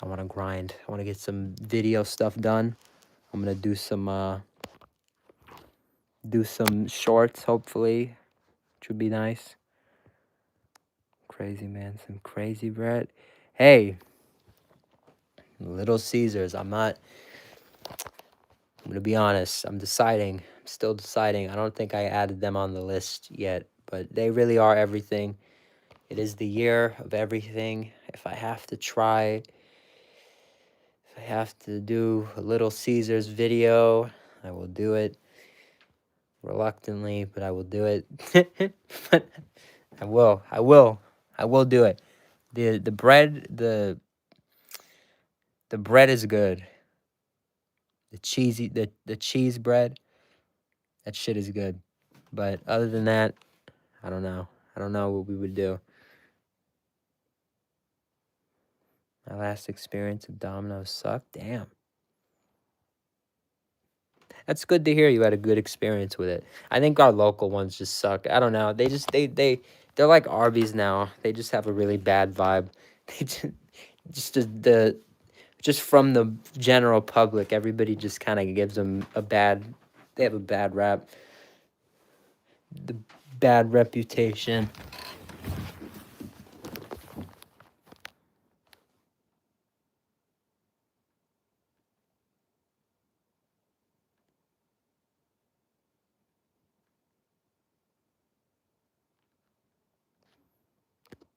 I want to grind. I want to get some video stuff done. I'm going to do some shorts, hopefully, which would be nice. Crazy, man. Some crazy bread. Hey, Little Caesars. I'm going to be honest. I'm still deciding. I don't think I added them on the list yet, but they really are everything. It is the year of everything. If I have to do a Little Caesars video, I will do it. Reluctantly, but I will do it. But I will do it. The bread is good. The cheese bread, that shit is good. But other than that, I don't know. I don't know what we would do. My last experience of Domino's sucked. Damn. That's good to hear you had a good experience with it. I think our local ones just suck. I don't know. They're like Arby's now. They just have a really bad vibe. They just from the general public, everybody just kind of gives them they have a bad rap. The bad reputation.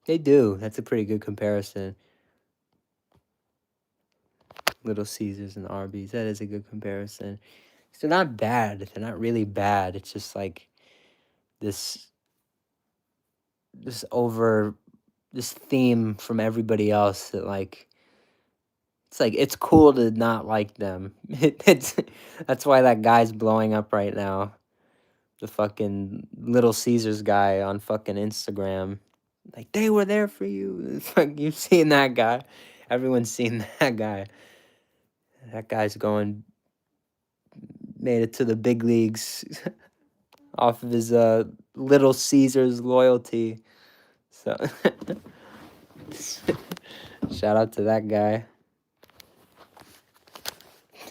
They do. That's a pretty good comparison. Little Caesars and Arby's. That is a good comparison. They're not bad. They're not really bad. It's just like this theme from everybody else that it's cool to not like them. That's why that guy's blowing up right now. The fucking Little Caesars guy on fucking Instagram. Like, they were there for you. It's like, you've seen that guy. Everyone's seen that guy. That guy's made it to the big leagues off of his Little Caesars loyalty. So, shout out to that guy.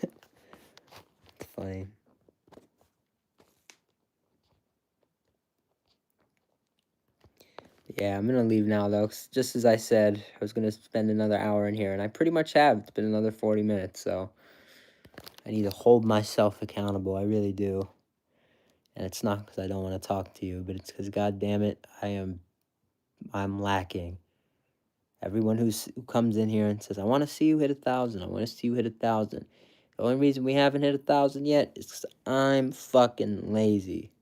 It's funny. Yeah, I'm gonna leave now though. 'Cause just as I said, I was gonna spend another hour in here, and I pretty much have. It's been another 40 minutes, so I need to hold myself accountable. I really do. And it's not because I don't want to talk to you, but it's because, God damn it, I'm lacking. Everyone who comes in here and says, I want to see you hit 1,000. I want to see you hit 1,000. The only reason we haven't hit 1,000 yet is because I'm fucking lazy.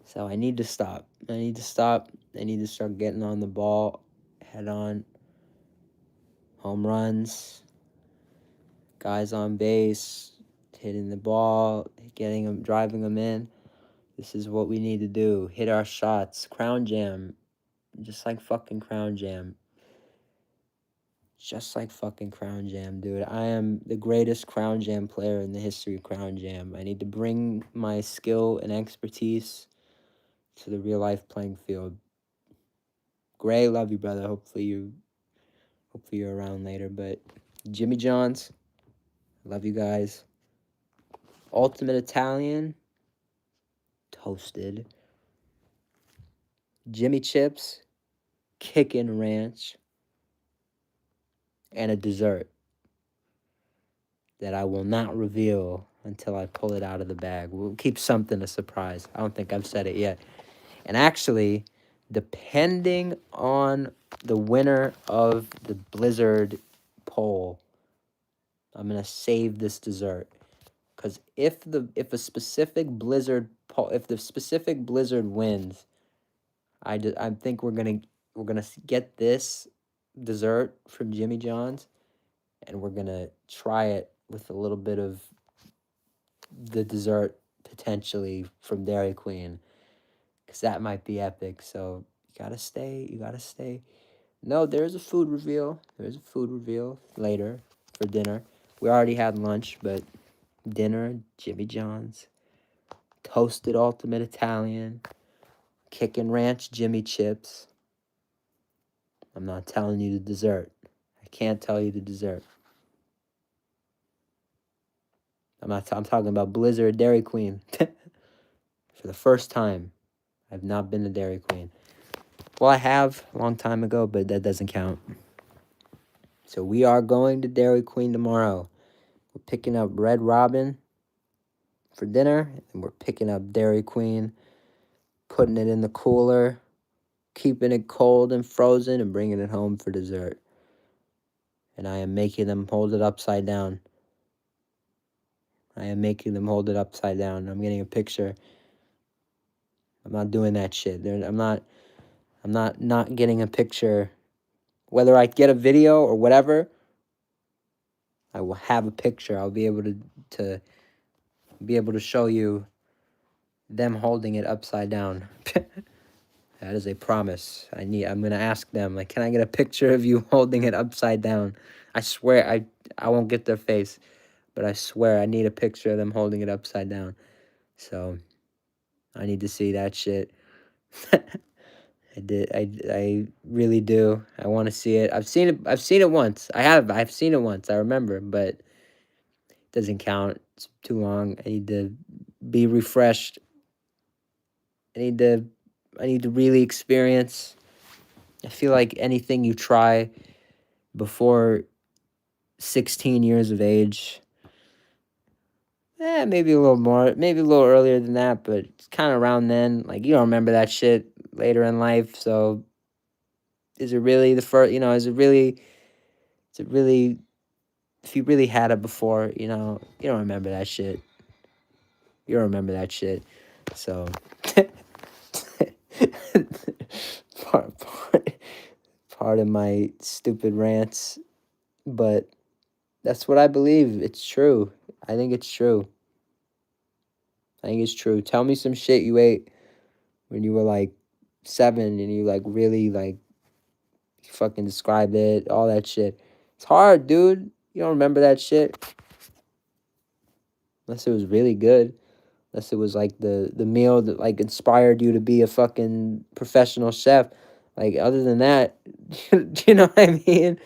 So I need to stop. I need to start getting on the ball, head on, home runs, guys on base, hitting the ball, driving them in. This is what we need to do. Hit our shots. Crown Jam. Just like fucking Crown Jam. just like fucking Crown Jam, dude. I am the greatest Crown Jam player in the history of Crown Jam. I need to bring my skill and expertise to the real life playing field. Gray, love you, brother. Hopefully you're around later. But Jimmy John's, love you guys. Ultimate Italian, toasted. Jimmy Chips, kickin' ranch, and a dessert that I will not reveal until I pull it out of the bag. We'll keep something a surprise. I don't think I've said it yet. And actually, depending on the winner of the Blizzard poll, I'm gonna save this dessert. Because if the specific Blizzard wins, I think we're gonna get this dessert from Jimmy John's, and we're gonna try it with a little bit of the dessert potentially from Dairy Queen, because that might be epic. So you gotta stay. No, there's a food reveal. There's a food reveal later for dinner. We already had lunch, but dinner, Jimmy John's, toasted ultimate Italian, kickin' ranch Jimmy chips. I'm not telling you the dessert. I can't tell you the dessert. I'm talking about Blizzard Dairy Queen. For the first time, I've not been to Dairy Queen. Well, I have a long time ago, but that doesn't count. So we are going to Dairy Queen tomorrow. We're picking up Red Robin for dinner, and we're picking up Dairy Queen, putting it in the cooler, keeping it cold and frozen, and bringing it home for dessert. And I am making them hold it upside down. I'm getting a picture. I'm not doing that shit. I'm not getting a picture. Whether I get a video or whatever, I will have a picture. I'll be able to show you them holding it upside down. That is a promise. I'm gonna ask them, like, can I get a picture of you holding it upside down? I swear I won't get their face, but I swear I need a picture of them holding it upside down. So I need to see that shit. I really do. I want to see it. I've seen it once. I've seen it once. I remember, but it doesn't count. It's too long. I need to be refreshed. I need to really experience. I feel like anything you try before 16 years of age, maybe a little more, maybe a little earlier than that, but it's kind of around then. Like, you don't remember that shit later in life, so is it really the first, if you really had it before, you don't remember that shit. You don't remember that shit. So, part of my stupid rants, but that's what I believe. It's true. I think it's true. Tell me some shit you ate when you were like 7 and you like really like fucking describe it, all that shit. It's hard, dude. You don't remember that shit. Unless it was really good. Unless it was like the meal that like inspired you to be a fucking professional chef. Like, other than that, do you know what I mean?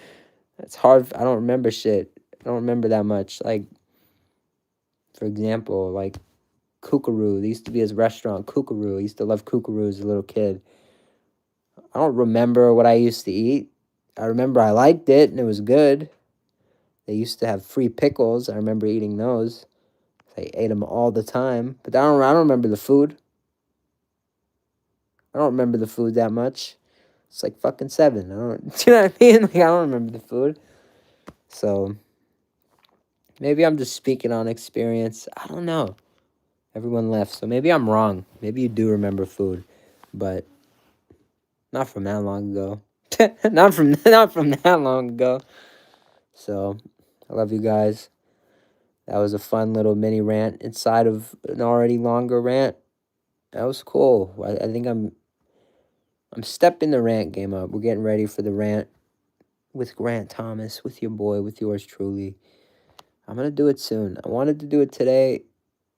It's hard. I don't remember shit. I don't remember that much. Like, for example, like Kookaroo. There used to be this restaurant, Kookaroo. I used to love Kookaroo as a little kid. I don't remember what I used to eat. I remember I liked it and it was good. They used to have free pickles. I remember eating those. I ate them all the time. But I don't remember the food. I don't remember the food that much. It's like fucking 7. Do you know what I mean? Like, I don't remember the food. So maybe I'm just speaking on experience. I don't know. Everyone left, so maybe I'm wrong. Maybe you do remember food, but not from that long ago. not from that long ago. So I love you guys. That was a fun little mini rant inside of an already longer rant. That was cool. I think I'm stepping the rant game up. We're getting ready for the rant with Grant Thomas, with your boy, with yours truly. I'm going to do it soon. I wanted to do it today.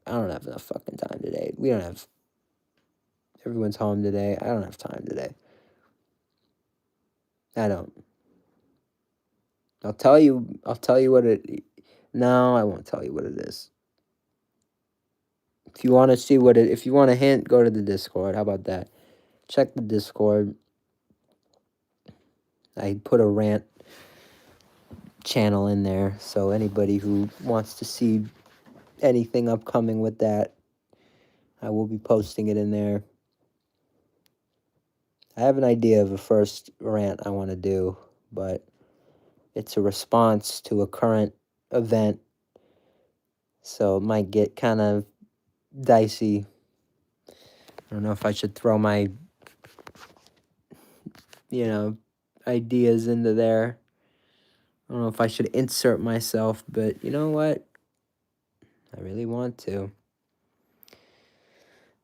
I don't have enough fucking time today. We don't have... Everyone's home today. I don't have time today. I don't. I'll tell you what it... No, I won't tell you what it is. If you want to see what it... If you want a hint, go to the Discord. How about that? Check the Discord. I put a rant channel in there, so anybody who wants to see anything upcoming with that, I will be posting it in there. I have an idea of a first rant I want to do, but it's a response to a current event, so it might get kind of dicey. I don't know if I should throw my, ideas into there. I don't know if I should insert myself, but you know what? I really want to.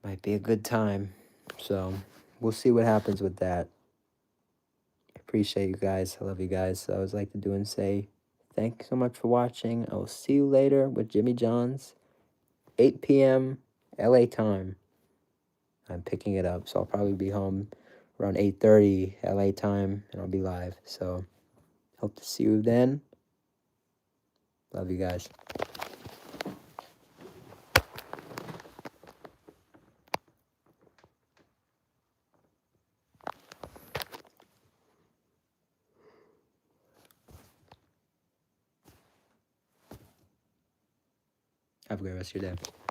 Might be a good time. So, we'll see what happens with that. I appreciate you guys. I love you guys. So I always like to do and say thank you so much for watching. I will see you later with Jimmy John's, 8 p.m. LA time. I'm picking it up, so I'll probably be home around 8:30 LA time, and I'll be live. So, hope to see you then. Love you guys. Have a great rest of your day.